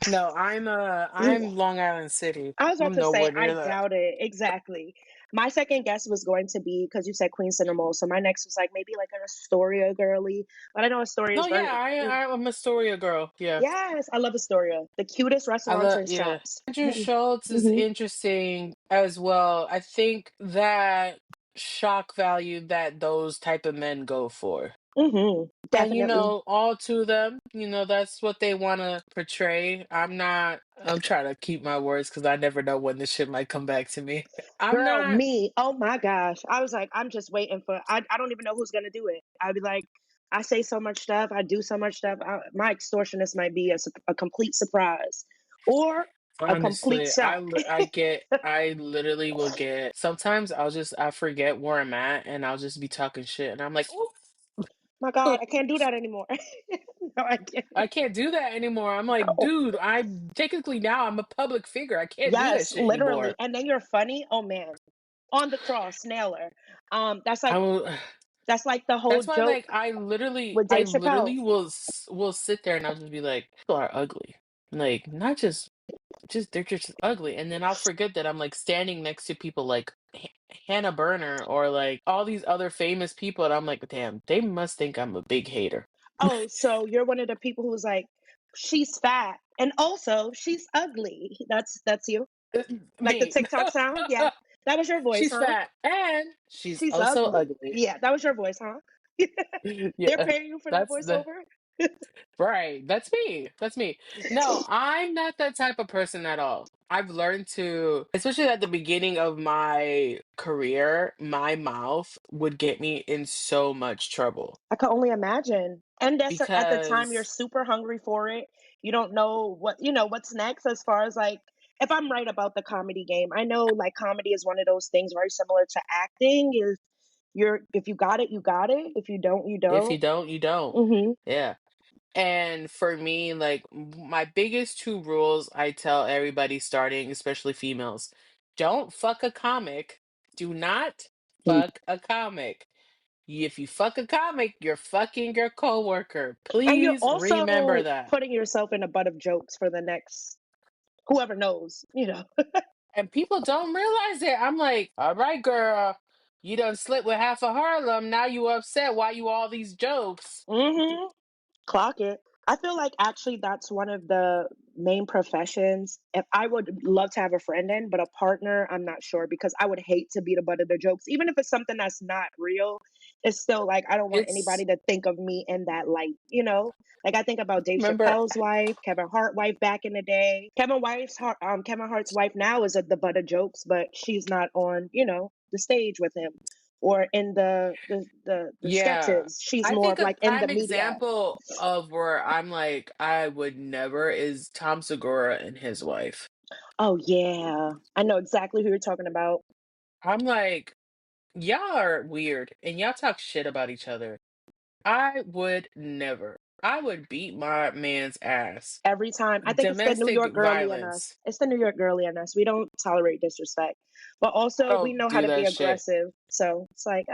No, I'm Long Island City.
I was about
I'm
to say,
nowhere
I
near that.
doubt it. Exactly. My second guess was going to be because you said Queen Center Mall. So my next was like maybe like an Astoria girly. But I know Astoria
No,
is
yeah,
very.
I'm a Astoria girl. Yeah.
Yes, I love Astoria. The cutest
I
restaurants
love,
and
yeah.
shops.
Andrew Schultz is
Hmm.
interesting as well. I think that shock value that those type of men go for.
Hmm.
And
Definitely.
all to them, that's what they want to portray. I'm trying to keep my words because I never know when this shit might come back to me. I'm
Girl,
not,
me. Oh my gosh. I was like, I'm just waiting for. I don't even know who's gonna do it. I'd be like, I say so much stuff. I do so much stuff. My extortionist might be a complete surprise, or a complete
honestly,
shock.
I literally will get, sometimes I forget where I'm at and I'll just be talking shit and I'm like,
My God, I can't do that anymore. No, I can't.
I can't do that anymore. I'm like,
No.
dude, I'm a public figure. I can't do that
Yes,
shit
literally.
anymore.
And then you're funny. Oh man, on the cross, nailer. That's
I
like
will.
that's like the whole
That's why, like,
joke with
I
Dave Chappelle.
literally will sit there and I'll just be like, people are ugly. Like, not just they're just ugly. And then I'll forget that I'm like standing next to people like Hannah Burner or like all these other famous people, and I'm like, damn, they must think I'm a big hater.
Oh, so you're one of the people who's like, she's fat and also she's ugly. That's you. Like the
Me.
TikTok sound. Yeah, that was your voice,
She's
huh?
fat and she's
She's
also
ugly.
ugly.
Yeah, that was your voice, huh? They're
Yeah,
paying you for that
that's the
voiceover.
Right. That's me. That's me. No, I'm not that type of person at all. I've learned to, especially at the beginning of my career, my mouth would get me in so much trouble
I could only imagine. And that's at the time you're
because
super hungry for it. You don't know what's next as far as like if I'm right about the comedy game. I know like comedy is one of those things very similar to acting. If you got it, you got it. If you don't, you
if you
don't.
don't, you don't.
Mhm.
Yeah. And for me, like my biggest two rules I tell everybody starting, especially females, don't fuck a comic. Do not
Mm.
fuck a comic. If you fuck a comic, you're fucking your coworker.
And you're
Please remember
also
that.
putting yourself in a butt of jokes for the next whoever knows.
And people don't realize it. I'm like, all right, girl, you done slipped with half of Harlem. Now you upset. Why you all these jokes?
Mhm. Clock it. I feel like actually that's one of the main professions. If I would love to have a friend in, but a partner, I'm not sure because I would hate to be the butt of the jokes. Even if it's something that's not real, it's still like I don't want
It's
anybody to think of me in that light. Like I think about Dave
remember.
Chappelle's wife, Kevin Hart wife back in the day. Kevin Hart's wife now is at the butt of jokes, but she's not on the stage with him or in the
Yeah.
sketches. She's
I
more
think
of
a
like in the
prime
media.
example of where I'm like, I would never is Tom Segura and his wife.
Oh yeah. I know exactly who you're talking about.
I'm like, y'all are weird and y'all talk shit about each other. I would never. I would beat my man's ass.
Every time. I think it's the New
Domestic
York girly in us.
violence.
It's the New York girly in us. We don't tolerate disrespect. But
I
also we
don't
know how
do
to be
that shit.
aggressive. So it's like,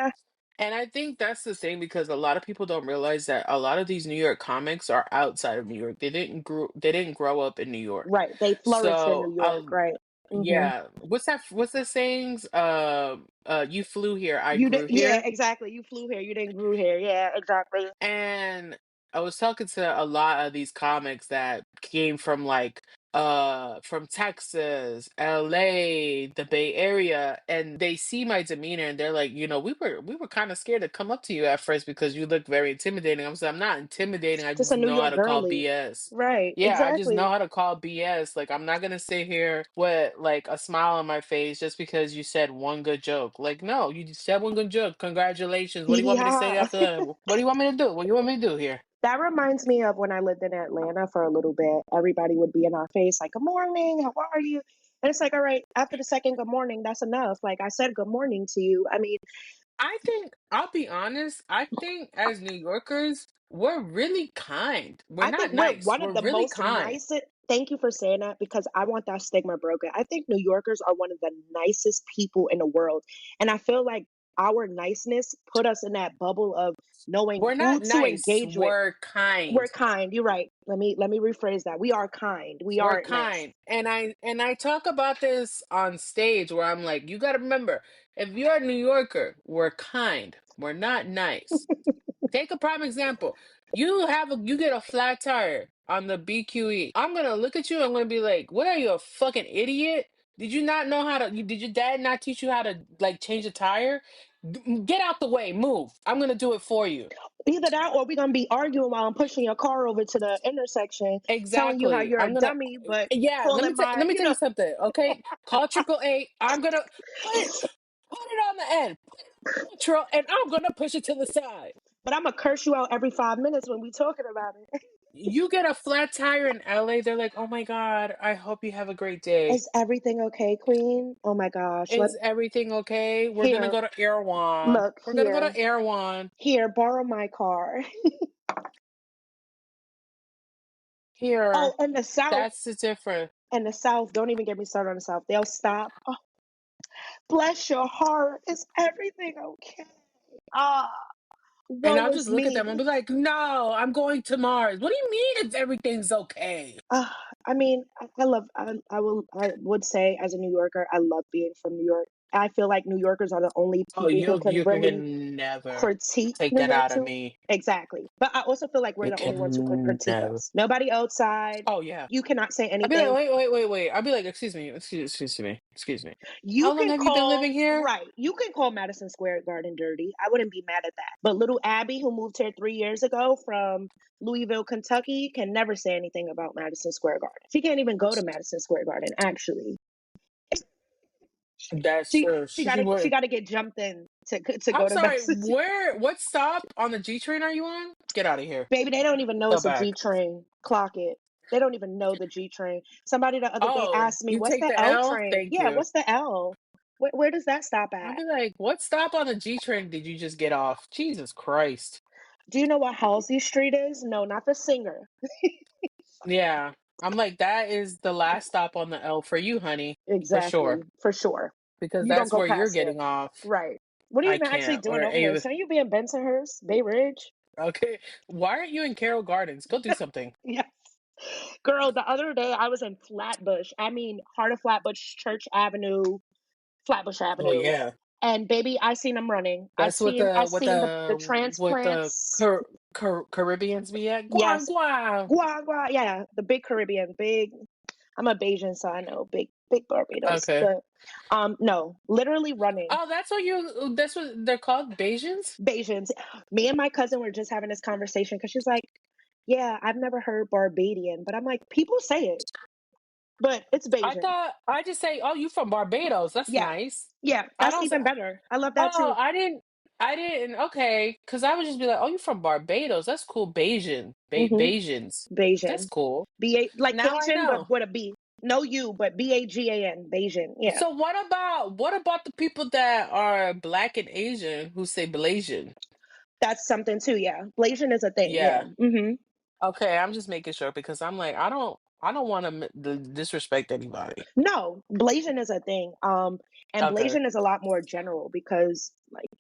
And I think that's the thing because a lot of people don't realize that a lot of these New York comics are outside of New York. They didn't grow up in New York.
right. They flourished in New
So,
York, right. Hmm.
yeah. What's that sayings? You flew here, I
You did,
grew
yeah,
here.
exactly. You flew here, you didn't grew here. Yeah, exactly.
And I was talking to a lot of these comics that came from Texas, LA, the Bay Area, and they see my demeanor and they're like, we were kind of scared to come up to you at first because you look very intimidating. I'm not intimidating, I
Just a
just
New
know how
York
to call
girly.
BS.
Right,
Yeah, I just know
exactly.
how to call BS. Like I'm not gonna sit here with like a smile on my face just because you said one good joke. Like, no, you just said one good joke. Congratulations. What
Hee
do you
hee
want me to
ha
say
ha.
after that? What do you want me to do? What do you want me to do here?
That reminds me of when I lived in Atlanta for a little bit. Everybody would be in our face like, "Good morning, how are you?" And it's like, all right, after the second good morning, that's enough. Like I said, good morning to you. I mean,
I think I'll be honest, I think as New Yorkers, we're really kind. We're
I think
not
we're
nice.
one
We're
of the
really
most
kind.
nicest. Thank you for saying that because I want that stigma broken. I think New Yorkers are one of the nicest people in the world. And I feel like our niceness put us in that bubble of knowing
We're
who
not
to
nice.
engage with.
We're
We're
kind.
kind. You're right. Let me rephrase that. We are kind. We
We're
aren't nice.
kind. And I talk about this on stage where I'm like, you gotta remember, if you're a New Yorker, we're kind. We're not nice. Take a prime example. You get a flat tire on the BQE. I'm gonna look at you. I'm gonna be like, "What are you, a fucking idiot? Did you not know how to? Did your dad not teach you how to like change a tire? Get out the way. Move. I'm gonna do it for you."
Either that or we're gonna be arguing while I'm pushing your car over to the intersection, telling you how
Exactly.
you're a
I'm gonna.
dummy, but
Yeah. Let me
pulling
let me tell
my.
you something. Okay. Call AAA. I'm gonna put it put it on the end. Neutral, and I'm gonna push it to the side.
But I'm gonna curse you out every 5 minutes when we talking about it.
You get a flat tire in LA, they're like, "Oh my God, I hope you have a great day.
Is everything okay, Queen? Oh my gosh. Let
Is everything okay? We're gonna
here.
go to Erewhon.
Look
We're gonna go to
here.
Erewhon.
Here, borrow my car. Oh,
Here,
and the South.
that's the difference."
And the South. Don't even get me started on the South. They'll stop. Oh, bless your heart. Is everything okay? Ah,
And
woe
I'll just
is
look at them and
me.
be like, "No, I'm going to Mars. What do you mean if everything's okay?"
Ah, I mean, I would say as a New Yorker, I love being from New York. I feel like New Yorkers are the only
Oh,
people who can
you
really
can never
critique
take
New
that
York
out of
too.
me.
Exactly. But I also feel like we're
You
the only ones who can
can
critique
never.
us. Nobody outside.
Oh yeah.
You cannot say
I'd be like,
anything.
wait. I'd be like, excuse me.
You
How long
can
have you been living
call,
here?
right. You can call Madison Square Garden dirty. I wouldn't be mad at that. But little Abby, who moved here 3 years ago from Louisville, Kentucky, can never say anything about Madison Square Garden. She can't even go to Madison Square Garden, actually.
That's
She
true.
she
She
gotta she
would.
gotta get jumped in to
I'm
go to
sorry.
Madison.
What stop on the G train are you on? Get out of here.
Baby, they don't even know
Go
it's a G
back.
train. Clock it. They don't even know the G train. Somebody the other day
Oh,
asked me,
you
"What's
take
the
the
L
L?
train?"
Thank
Yeah,
you.
what's the L? Where does that stop
I'll
at?
be like, what stop on the G train did you just get off? Jesus Christ.
Do you know what Halsey Street is? No, not the singer.
Yeah. I'm like, that is the last stop on the L for you, honey. For sure.
Exactly, for sure.
Because
You don't
that's
go
where you're
past it.
getting off.
Right. What are you
I
even actually
can't.
doing
Or
over there?
even
Shouldn't you be in Bensonhurst, Bay Ridge?
okay. Why aren't you in Carroll Gardens? Go do something.
Yes. Girl, the other day I was in Flatbush. I mean, heart of Flatbush, Church Avenue, Flatbush
Oh
Avenue.
yeah.
And baby, I seen them running. I
That's
seen I seen the
what the
transplants.
Caribbeans be at. Guan
Yes.
guan.
Gua gua. Yeah, the big Caribbean, big. I'm a Bayesian, so I know big Barbados.
Okay.
But no, literally running.
Oh, that's what they're called, Bajans?
Bayesians. Me and my cousin were just having this conversation because she's like, "Yeah, I've never heard Barbadian," but I'm like, people say it, but it's Bayesian.
I just say, oh, you from Barbados. That's
Yeah,
nice.
yeah,
I
that's
don't
even better. I love that
oh,
too.
I didn't okay, because I would just be like, oh, you from Barbados. That's cool.
Mm-hmm.
Bajans. That's
Bayesian,
cool.
like
Now I
Cajun, but
know.
with a B. No U, but Bagan. Bayesian. Yeah,
So what about the people that are black and Asian who say Blasian?
that's something too. Yeah, Bayesian is a thing. Yeah.
Yeah.
Mm-hmm.
Okay, I'm just making sure because I'm like, I don't want to disrespect anybody.
No, Blasian is a thing. And
Okay.
Blasian is a lot more general because like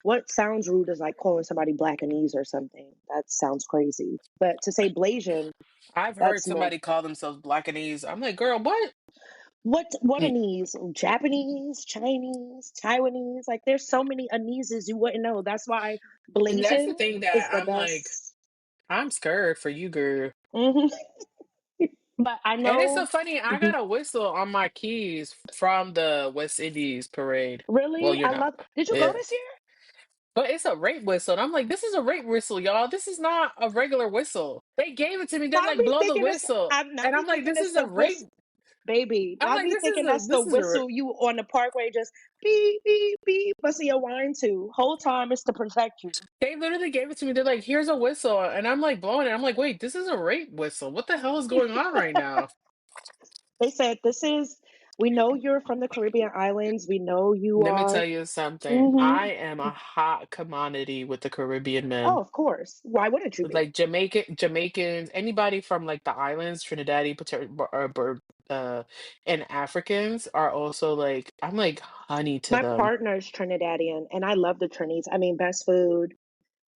what sounds rude is like calling somebody Blackanese or something. That sounds crazy. But to say Blasian,
I've heard
that's more
somebody call themselves Blackanese. I'm like, girl, what?
what
Mm,
anese? Japanese, Chinese, Taiwanese. Like there's so many aneses you wouldn't know. That's why
that's the
Blasian
thing
is
that
the
I'm like,
best.
I'm scared for you, girl.
Hmm. But I
And it's so
know.
funny, I
Mhm.
got a whistle on my keys from the West Indies parade. Well,
Really,
you're
I
not.
love. Did you go
Yeah.
this year?
But it's a rape whistle. And I'm like, this is a rape whistle, y'all. This is not a regular whistle. They gave it to me. They're
I
like,
be
blow the
thinking it's.
whistle.
I'm not
And
be
I'm like,
thinking
this
it's
is a
the
rape.
whistle. Baby,
I'm
I
like,
be thinking that's the
this is a
whistle you on the parkway just beep beep beep busting your wine to. Whole time it's to protect you.
they literally gave it to me. They're like, here's a whistle. And I'm like blowing it. I'm like, wait, this is a rape whistle. What the hell is going on right now?
They said this is. We know you're from the Caribbean islands. We know you
Let me
are.
tell you something.
Hmm.
I am a hot commodity with the Caribbean
Oh,
men.
of course. Why wouldn't you be?
Like Jamaicans, anybody from like the islands, Trinidadian, and Africans are also like, I'm like honey to
My
them.
partner's Trinidadian, and I love the Trinis. I mean, best food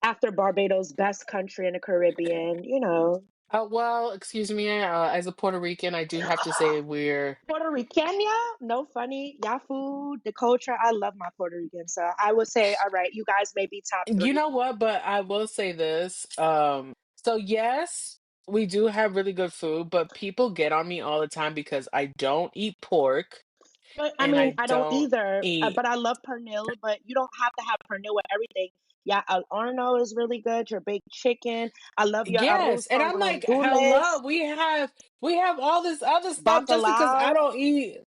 after Barbados, best country in the Caribbean. You know,
Well, excuse me, as a Puerto Rican, I do have to say we're.
Puerto Rican, yeah, no funny, y'all food, the culture. I love my Puerto Rican, so I would say, all right, you guys may be top
You
three.
know what? But I will say this. So yes, we do have really good food, but people get on me all the time because I don't eat pork
But I
and
mean,
I
I don't
don't
either,
eat.
but I love pernil. But you don't have to have pernil with everything. Yeah, al horno is really good. Your baked chicken. I love your
Yes,
arroz
and
con
I'm like, hello,
gandules,
we have all this other stuff just because I
bacalao.
don't eat.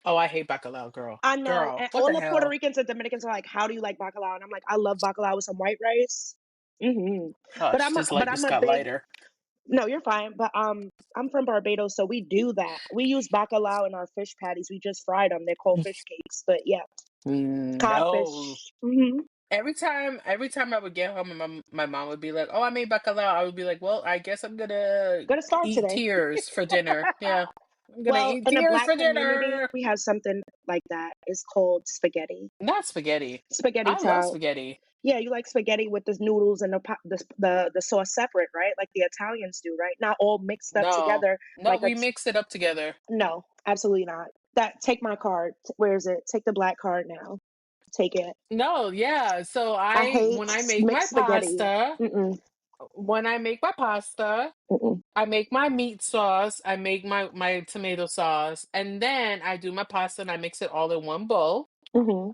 Oh, I hate bacalao, girl.
I know,
Girl,
and
what
all
the
the Puerto
hell?
Ricans and Dominicans are like, "How do you like bacalao?" And I'm like, "I love bacalao with some white rice." Hmm.
Hush, this light
But
just
I'm a
got
big.
lighter.
No, you're fine. But I'm from Barbados, so we do that. We use bacalao in our fish patties. We just fried them. They're called fish cakes. But yeah,
No.
codfish. Hmm.
Every time I would get home and my mom would be like, "Oh, I made bacalao." I would be like, "Well, I guess I'm gonna
Gonna start
eat
today.
tears for dinner." Yeah. I'm gonna
Well,
eat
in the
tears
black
for
community,
dinner.
we have something like that. It's called spaghetti.
Not spaghetti.
Spaghetti
I love
tal.
spaghetti.
Yeah, you like spaghetti with the noodles and the sauce separate, right? Like the Italians do, right? Not all mixed up
No.
together
No,
like a
we mix it up together.
no, absolutely not. That take my card. Where is it? Take the black card now. Take it.
No, yeah. So
I
I
hate
when I make my
mixed spaghetti.
pasta,
Mm-mm,
when I make my pasta,
mm-mm,
I make my meat sauce, I make my tomato sauce, and then I do my pasta and I mix it all in one bowl,
mm-hmm.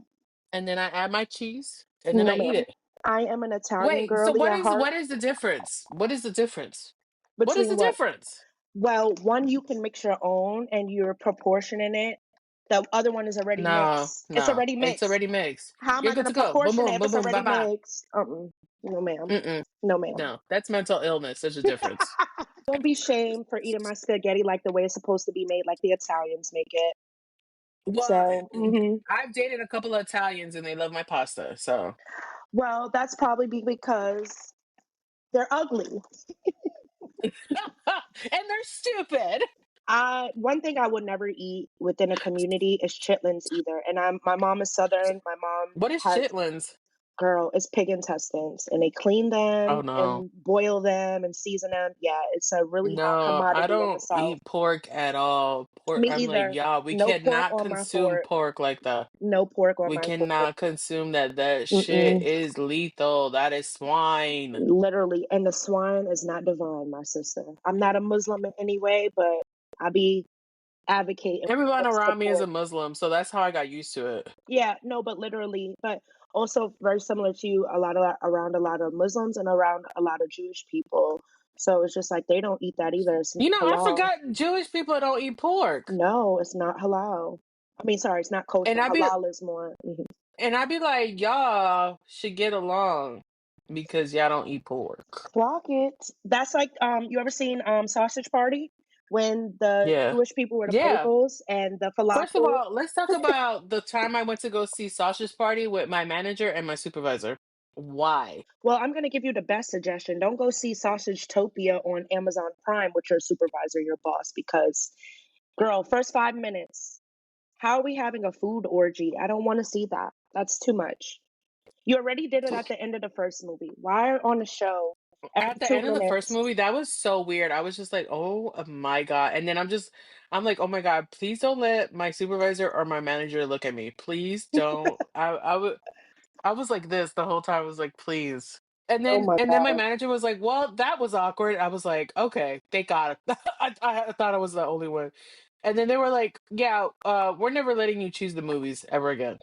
and then I add my cheese, and then
No,
I eat
ma'am.
it.
I am an Italian
Wait, so
girly
what
at
is
heart.
what is the difference? What is the difference? What is
Between
the
what?
difference?
Well, one you can mix your own and you're proportioning it. The other one is already
No,
mixed. It's
no,
already
it's
mixed.
already mixed.
How am
You're
I
good
going to
to go. Boom,
proportion it
boom,
if
boom,
it's
boom, bye
already
bye.
mixed? No, ma'am.
Mm-mm.
No, ma'am.
No, that's mental illness. There's a difference.
Don't be shamed for eating my spaghetti like the way it's supposed to be made, like the Italians make it.
Well,
So,
I've dated a couple of Italians and they love my pasta. So,
well, that's probably because they're ugly.
and they're stupid.
One thing I would never eat within a community is chitlins either. And my mom is Southern. My mom
What is
has
chitlins?
girl, it's pig intestines, and they clean
Oh
them
no.
and boil them and season them. Yeah, it's a really hot
No, I
commodity in the
don't
South.
eat pork at all. Pork,
Me
I'm like,
either.
y'all, we
No pork
cannot
on my
consume
fork.
pork like that.
No pork on
We
my fork.
cannot consume that. That shit
Mm-mm.
is lethal. That is swine.
Literally, and the swine is not divine, my sister. I'm not a Muslim in any way, but I be advocating
Everyone
against the
around me is a
pork.
Muslim, so that's how I got used to it.
Yeah, no, but literally, but also very similar to you, a lot of around a lot of Muslims and around a lot of Jewish people. So it's just like they don't eat that either. It's not
You know, I
halal.
forgot Jewish people don't eat pork.
No, it's not halal. I mean, sorry, it's not
And
kosher.
I be
Halal is more.
and I be like, y'all should get along because y'all don't eat pork.
Clock it. That's like you ever seen Sausage Party when the
Yeah.
Jewish people were the
Yeah.
popos and the
First of
falafel?
all, let's talk about the time I went to go see Sausage Party with my manager and my supervisor. Why?
Well, I'm gonna give you the best suggestion. Don't go see Sausage Topia on Amazon Prime with your supervisor, your boss, because girl, first 5 minutes. How are we having a food orgy? I don't want to see that. That's too much. You already did it at the end of the first movie. Why on the show
At
every
the
two
end of the first
minutes?
movie, that was so weird. I was just like, oh my God. And then I'm like, oh my God, please don't let my supervisor or my manager look at me. Please don't. I was like this the whole time. I was like, please.
Oh my
And then my
god.
manager was like, well, that was awkward. I was like, okay, thank God. I thought I was the only one. And then they were like, yeah, we're never letting you choose the movies ever again.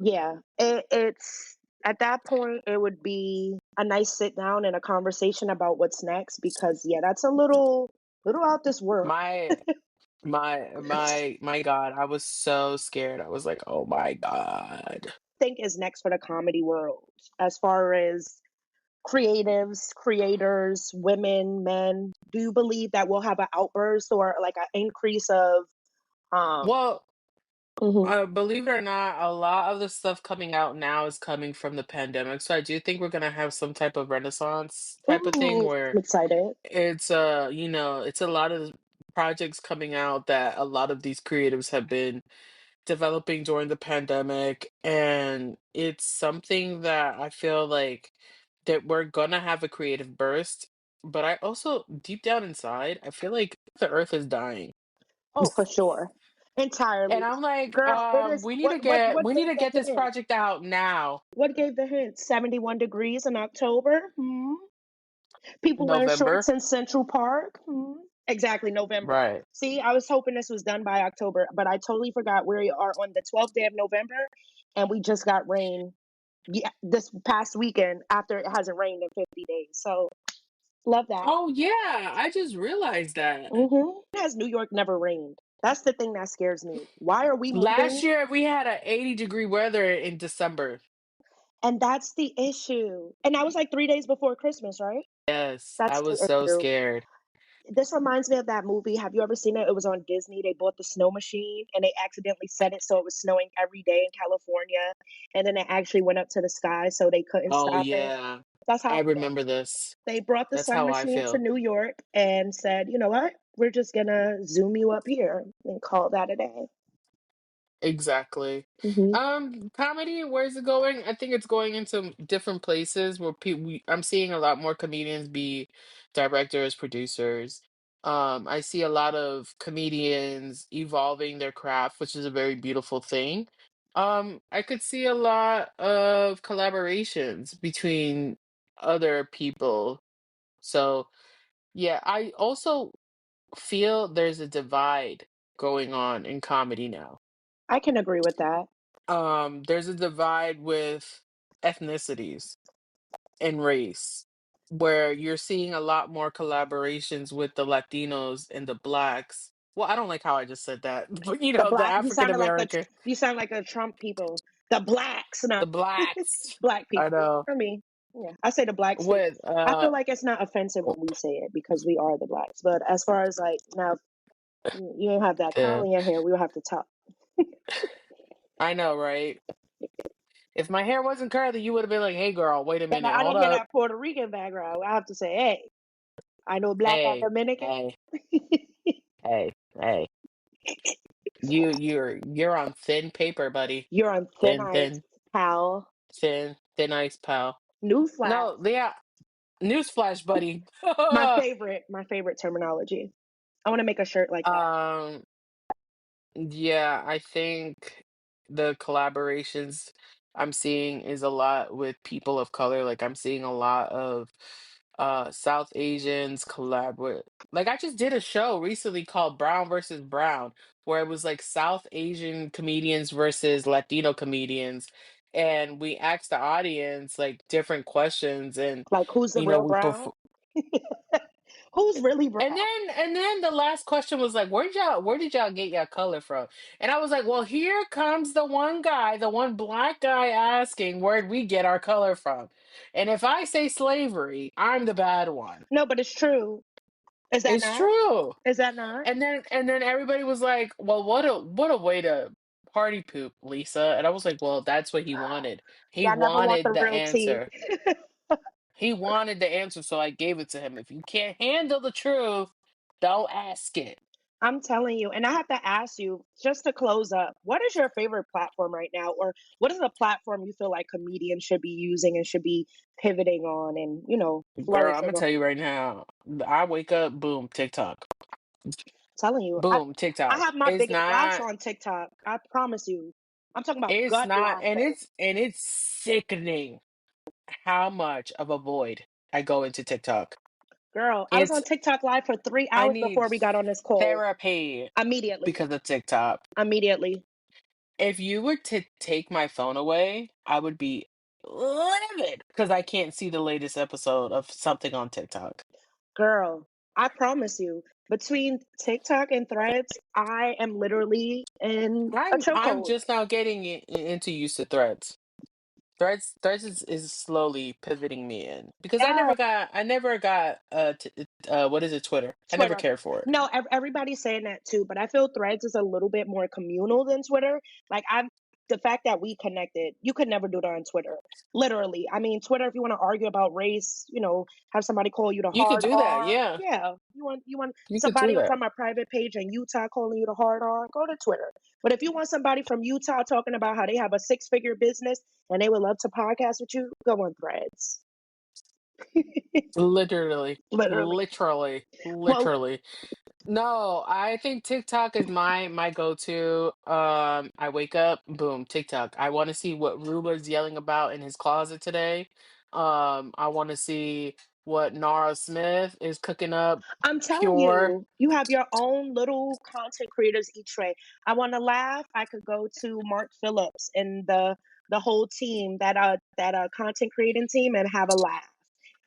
Yeah. It's at that point it would be a nice sit down and a conversation about what's next because yeah, that's a little out this world.
My my God, I was so scared. I was like, oh my God.
Think is next for the comedy world as far as creatives, creators, women, men. Do you believe that we'll have an outburst or like an increase of um
Well,
mhm.
believe it or not, a lot of the stuff coming out now is coming from the pandemic. So I do think we're gonna have some type of renaissance type of thing
I'm
where
excited.
it's you know, it's a lot of projects coming out that a lot of these creatives have been developing during the pandemic, and it's something that I feel like that we're gonna have a creative burst, but I also deep down inside, I feel like the earth is dying.
Oh, for sure.
And
Entirely.
I'm like,
Girl, it is what
we need
gave
to
that
get this
hint?
project out now.
What gave the hint? 71 degrees in October? Hmm? People wearing shorts
November.
in Central Park? Hmm? Exactly, November.
Right.
See, I was hoping this was done by October, but I totally forgot we are on the 12th day of November and we just got rain this past weekend after it hasn't rained in 50 days. So, love that.
Oh yeah, I just realized that.
Has New York never rained? That's the thing that scares me. Why are we
Last
moving?
year we had a 80-degree weather in December.
And that's the issue. And that was like 3 days before Christmas, right?
Yes, I
That's the
was so
issue.
scared.
This reminds me of that movie. Have you ever seen it? It was on Disney. They bought the snow machine and they accidentally set it so it was snowing every day in California. And then it actually went up to the sky so they couldn't
Oh
stop it.
yeah,
That's how
I
I feel.
remember this.
They brought the
That's
sun
how I
machine to
feel.
New York and said, you know what? We're just going to zoom you up here and call that a day.
Exactly.
Hmm.
Comedy, where's it going? I think it's going into different places where I'm seeing a lot more comedians be directors, producers. I see a lot of comedians evolving their craft, which is a very beautiful thing. I could see a lot of collaborations between other people. So, yeah, I also feel there's a divide going on in comedy now.
I can agree with that.
There's a divide with ethnicities and race, where you're seeing a lot more collaborations with the Latinos and the blacks. Well, I don't like how I just said that, but
The
the
black,
African American,
you sound like the Trump people, the blacks,
the
not
blacks.
black
I
people.
know.
For me, yeah, I say the blacks too.
With
I feel like it's not offensive when we say it because we are the blacks. But as far as like now, you don't have that curl
the,
in your hair. We'll have to talk.
I know, right? If my hair wasn't curly, you would have been like, "Hey, girl, wait a
And
minute,
I
hold
don't hear
up,
that Puerto Rican background. I have to say, hey, I know black and
hey,
Dominican.
hey, hey, hey." You're on thin paper, buddy.
You're on thin
Thin,
ice,
thin,
pal.
thin ice, pal.
Newsflash.
No, yeah. Newsflash, buddy.
My favorite terminology. I want to make a shirt like that.
um, yeah, I think the collaborations I'm seeing is a lot with people of color. Like I'm seeing a lot of South Asians collaborate. Like I just did a show recently called Brown versus Brown, where it was like South Asian comedians versus Latino comedians. And we asked the audience like different questions and
Like, who's the real
we
brown? Who's really
and
brown?
then the last question was like, where did y'all get your color from? And I was like, well, here comes the one guy, the one black guy asking where'd we get our color from. And if I say slavery, I'm the bad one.
No, but it's true. Is that
It's
not?
true.
Is that not?
And then everybody was like, well, what a way to party poop, Lisa. And I was like, well, that's what he wanted. He
Y'all never want
wanted
the
the
real tea.
answer. He wanted the answer, so I gave it to him. If you can't handle the truth, don't ask it.
I'm telling you, and I have to ask you just to close up, what is your favorite platform right now? Or what is the platform you feel like comedians should be using and should be pivoting on and,
Girl, I'm
flourishing
gonna
on?
tell you right now. I wake up, boom, TikTok.
Telling you,
Boom,
I
TikTok.
have my
It's
biggest laughs
not,
on TikTok. I promise you. I'm talking about
it's
gut
not,
laughter.
and it's sickening how much of a void I go into TikTok.
Girl, I was on
It's
TikTok live for three
I
hours
need
before we got on this call.
therapy
Immediately.
because of TikTok.
Immediately.
If you were to take my phone away, I would be livid because I can't see the latest episode of something on TikTok.
Girl, I promise you, between TikTok and Threads, I am literally in a
I'm
chokehold.
just now getting into used to Threads. Threads is slowly pivoting me in because
Yeah,
I never got what is it, Twitter. I never
Twitter.
cared for it.
No, everybody's saying that too, but I feel Threads is a little bit more communal than Twitter. Like the fact that we connected, you could never do that on Twitter. Literally. I mean, Twitter, if you want to argue about race, have somebody call you the
You could
hard
do that,
R.
yeah.
Yeah. You want
You could do
somebody
that.
from my private page in Utah calling you the hard R, go to Twitter. But if you want somebody from Utah talking about how they have a six-figure business and they would love to podcast with you, go on Threads.
Literally,
Literally.
literally,
Well,
literally. No, I think TikTok is my go-to. I wake up, boom, TikTok. I want to see what Ruler's yelling about in his closet today. I want to see what Nara Smith is cooking up.
I'm telling
Pure,
you, you have your own little content creators each way. I want to laugh. I could go to Mark Phillips and the whole team that content creating team and have a laugh.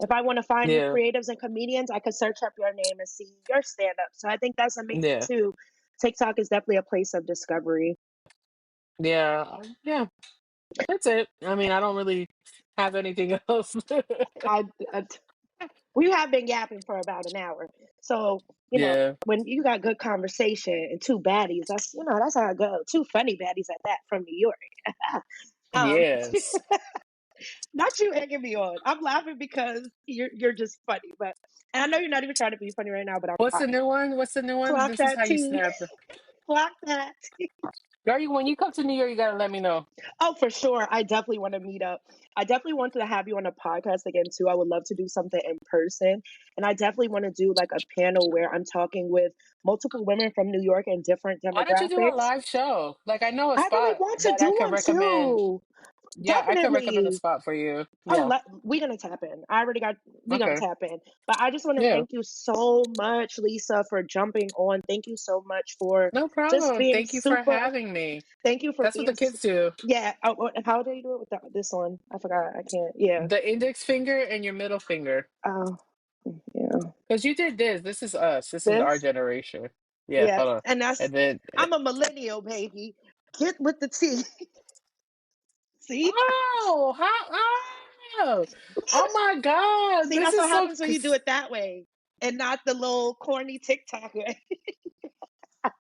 If I want to find new
yeah,
creatives and comedians, I could search up your name and see your stand up. So I think that's amazing
yeah,
too. TikTok is definitely a place of discovery.
yeah. That's it. I mean, I don't really have anything else.
I, I we have been yapping for about an hour. So,
Yeah.
when you got good conversation and two baddies, that's how I go. Two funny baddies at that from New York. um,
Yes.
not you egging me on. I'm laughing because you're just funny. But and I know you're not even trying to be funny right now, but I'm
What's
not.
the new one? What's the new one?
Clock
This is
that
how you
T.
snap.
Clock that.
Girl, when you come to New York, you gotta let me know.
Oh, for sure. I definitely want to meet up. I definitely want to have you on a podcast again too. I would love to do something in person. And I definitely want to do like a panel where I'm talking with multiple women from New York and different
Why don't you do a
demographics.
live show? Like I know a
I really
spot
want to
that
do
I can
one
recommend.
too.
Yeah, I can recommend a
Definitely.
spot for you.
Oh,
Yeah.
we gonna tap in. I already got. We gonna
Okay.
tap in. But I just want to
Yeah.
thank you so much, Lisa, for jumping on. Thank you so much for
No
just
problem.
being
Thank you for
super.
having me.
Thank you for
That's what the
being.
kids do.
Yeah. How do you do it with this one? I forgot. I can't. Yeah.
The index finger and your middle finger.
Oh. Yeah.
Because you did this. This is us. This is our
This.
generation. Yeah,
Yeah.
hold on.
And that's.
And then,
I'm a millennial, baby. Get with the T. See.
oh, oh, oh my God.
See.
This
That's what
is so,
happens when you do it that way, and not the little corny TikTok way. But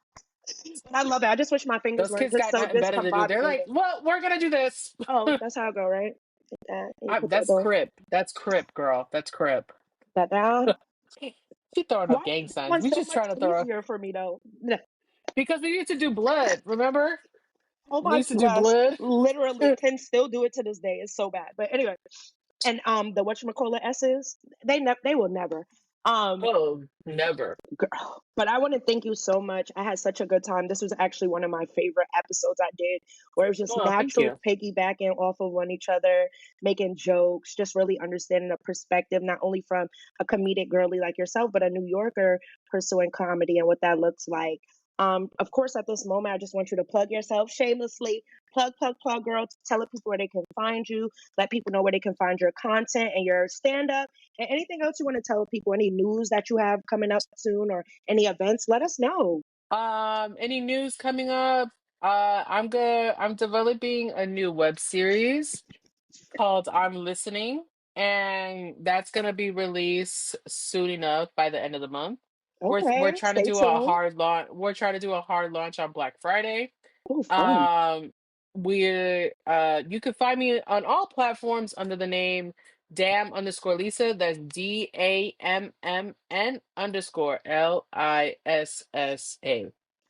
I love it. I just wish my fingers
those
weren't
kids
just
got
so
nothing better to do. They're like,
discombobulated.
well, we're going to do this.
Oh, that's how I go, right? That you put that
That's
down.
crip. That's crip, girl. That's crip.
That down.
She throwing
Why
up
is
gang
this
signs.
one
We
so
just
much
trying to throw
easier for me though? No.
because we used to do blood. Remember?
Oh
We
my
used to do
gosh.
blood.
Literally can still do it to this day. It's so bad. But anyway, and the whatchamacallit S's, they will never. Um
Oh, never.
Girl, but I want to thank you so much. I had such a good time. This was actually one of my favorite episodes I did, where it was just
Oh, thank
natural
you.
piggybacking off of one each other, making jokes, just really understanding the perspective, not only from a comedic girly like yourself, but a New Yorker pursuing comedy and what that looks like. Of course, at this moment, I just want you to plug yourself shamelessly. Plug, girl. Tell the people where they can find you. Let people know where they can find your content and your stand up and anything else you want to tell people, any news that you have coming up soon or any events, let us know.
Any news coming up? I'm good. I'm developing a new web series called I'm Listening, and that's gonna be released soon enough by the end of the month. We're
Okay,
trying to
stay
do a
tuned.
hard launch. We're trying to do a hard launch on Black Friday.
Oh, fun.
Um, we're you can find me on all platforms under the name Dam underscore Lisa. That's DAMMN underscore LISSA.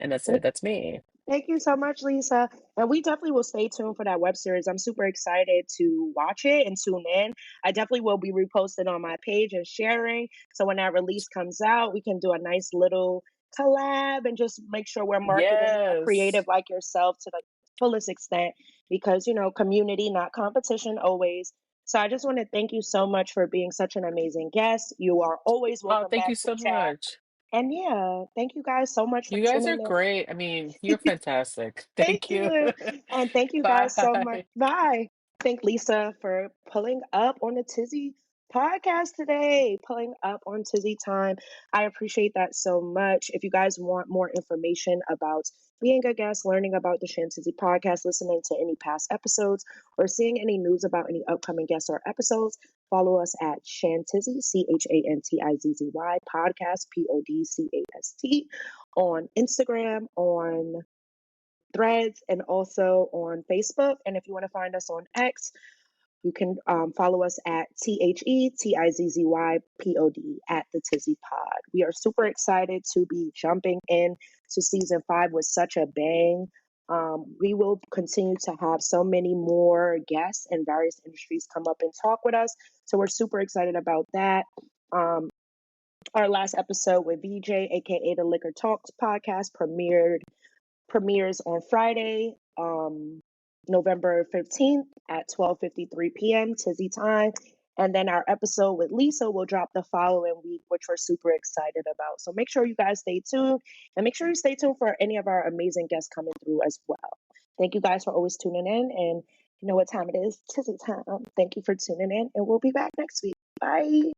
And that's it. That's me.
Thank you so much, Lisa. And we definitely will stay tuned for that web series. I'm super excited to watch it and tune in. I definitely will be reposting on my page and sharing. So when that release comes out, we can do a nice little collab and just make sure we're marketing a creative
Yes.
like yourself to the fullest extent because, community, not competition always. So I just want to thank you so much for being such an amazing guest. You are always
Oh,
welcome
thank
back
you
to
so
chat.
much.
And yeah, thank you guys so much for
You guys are
tuning in.
great. I mean, you're fantastic.
Thank
Thank you.
you. And thank you guys so much.
Bye.
Bye. Thank Lisa for pulling up on the Tizzy podcast today, pulling up on Tizzy Time. I appreciate that so much. If you guys want more information about being a guest, learning about the CHANTIZZY podcast, listening to any past episodes, or seeing any news about any upcoming guests or episodes, follow us at CHANTIZZY, CHANTIZZY podcast, PODCAST, on Instagram, on Threads, and also on Facebook. And if you want to find us on X, you can follow us at THETIZZYPOD at the Tizzy Pod. We are super excited to be jumping in to season 5 with such a bang. We will continue to have so many more guests in various industries come up and talk with us. So we're super excited about that. Our last episode with VJ, aka the Liquor Talks podcast, premieres on Friday, November 15th at 12:53 p.m. Tizzy time. And then our episode with Lisa will drop the following week, which we're super excited about. So make sure you guys stay tuned and make sure you stay tuned for any of our amazing guests coming through as well. Thank you guys for always tuning in. And you know what time it is? Tizzy time. Thank you for tuning in, and we'll be back next week. Bye.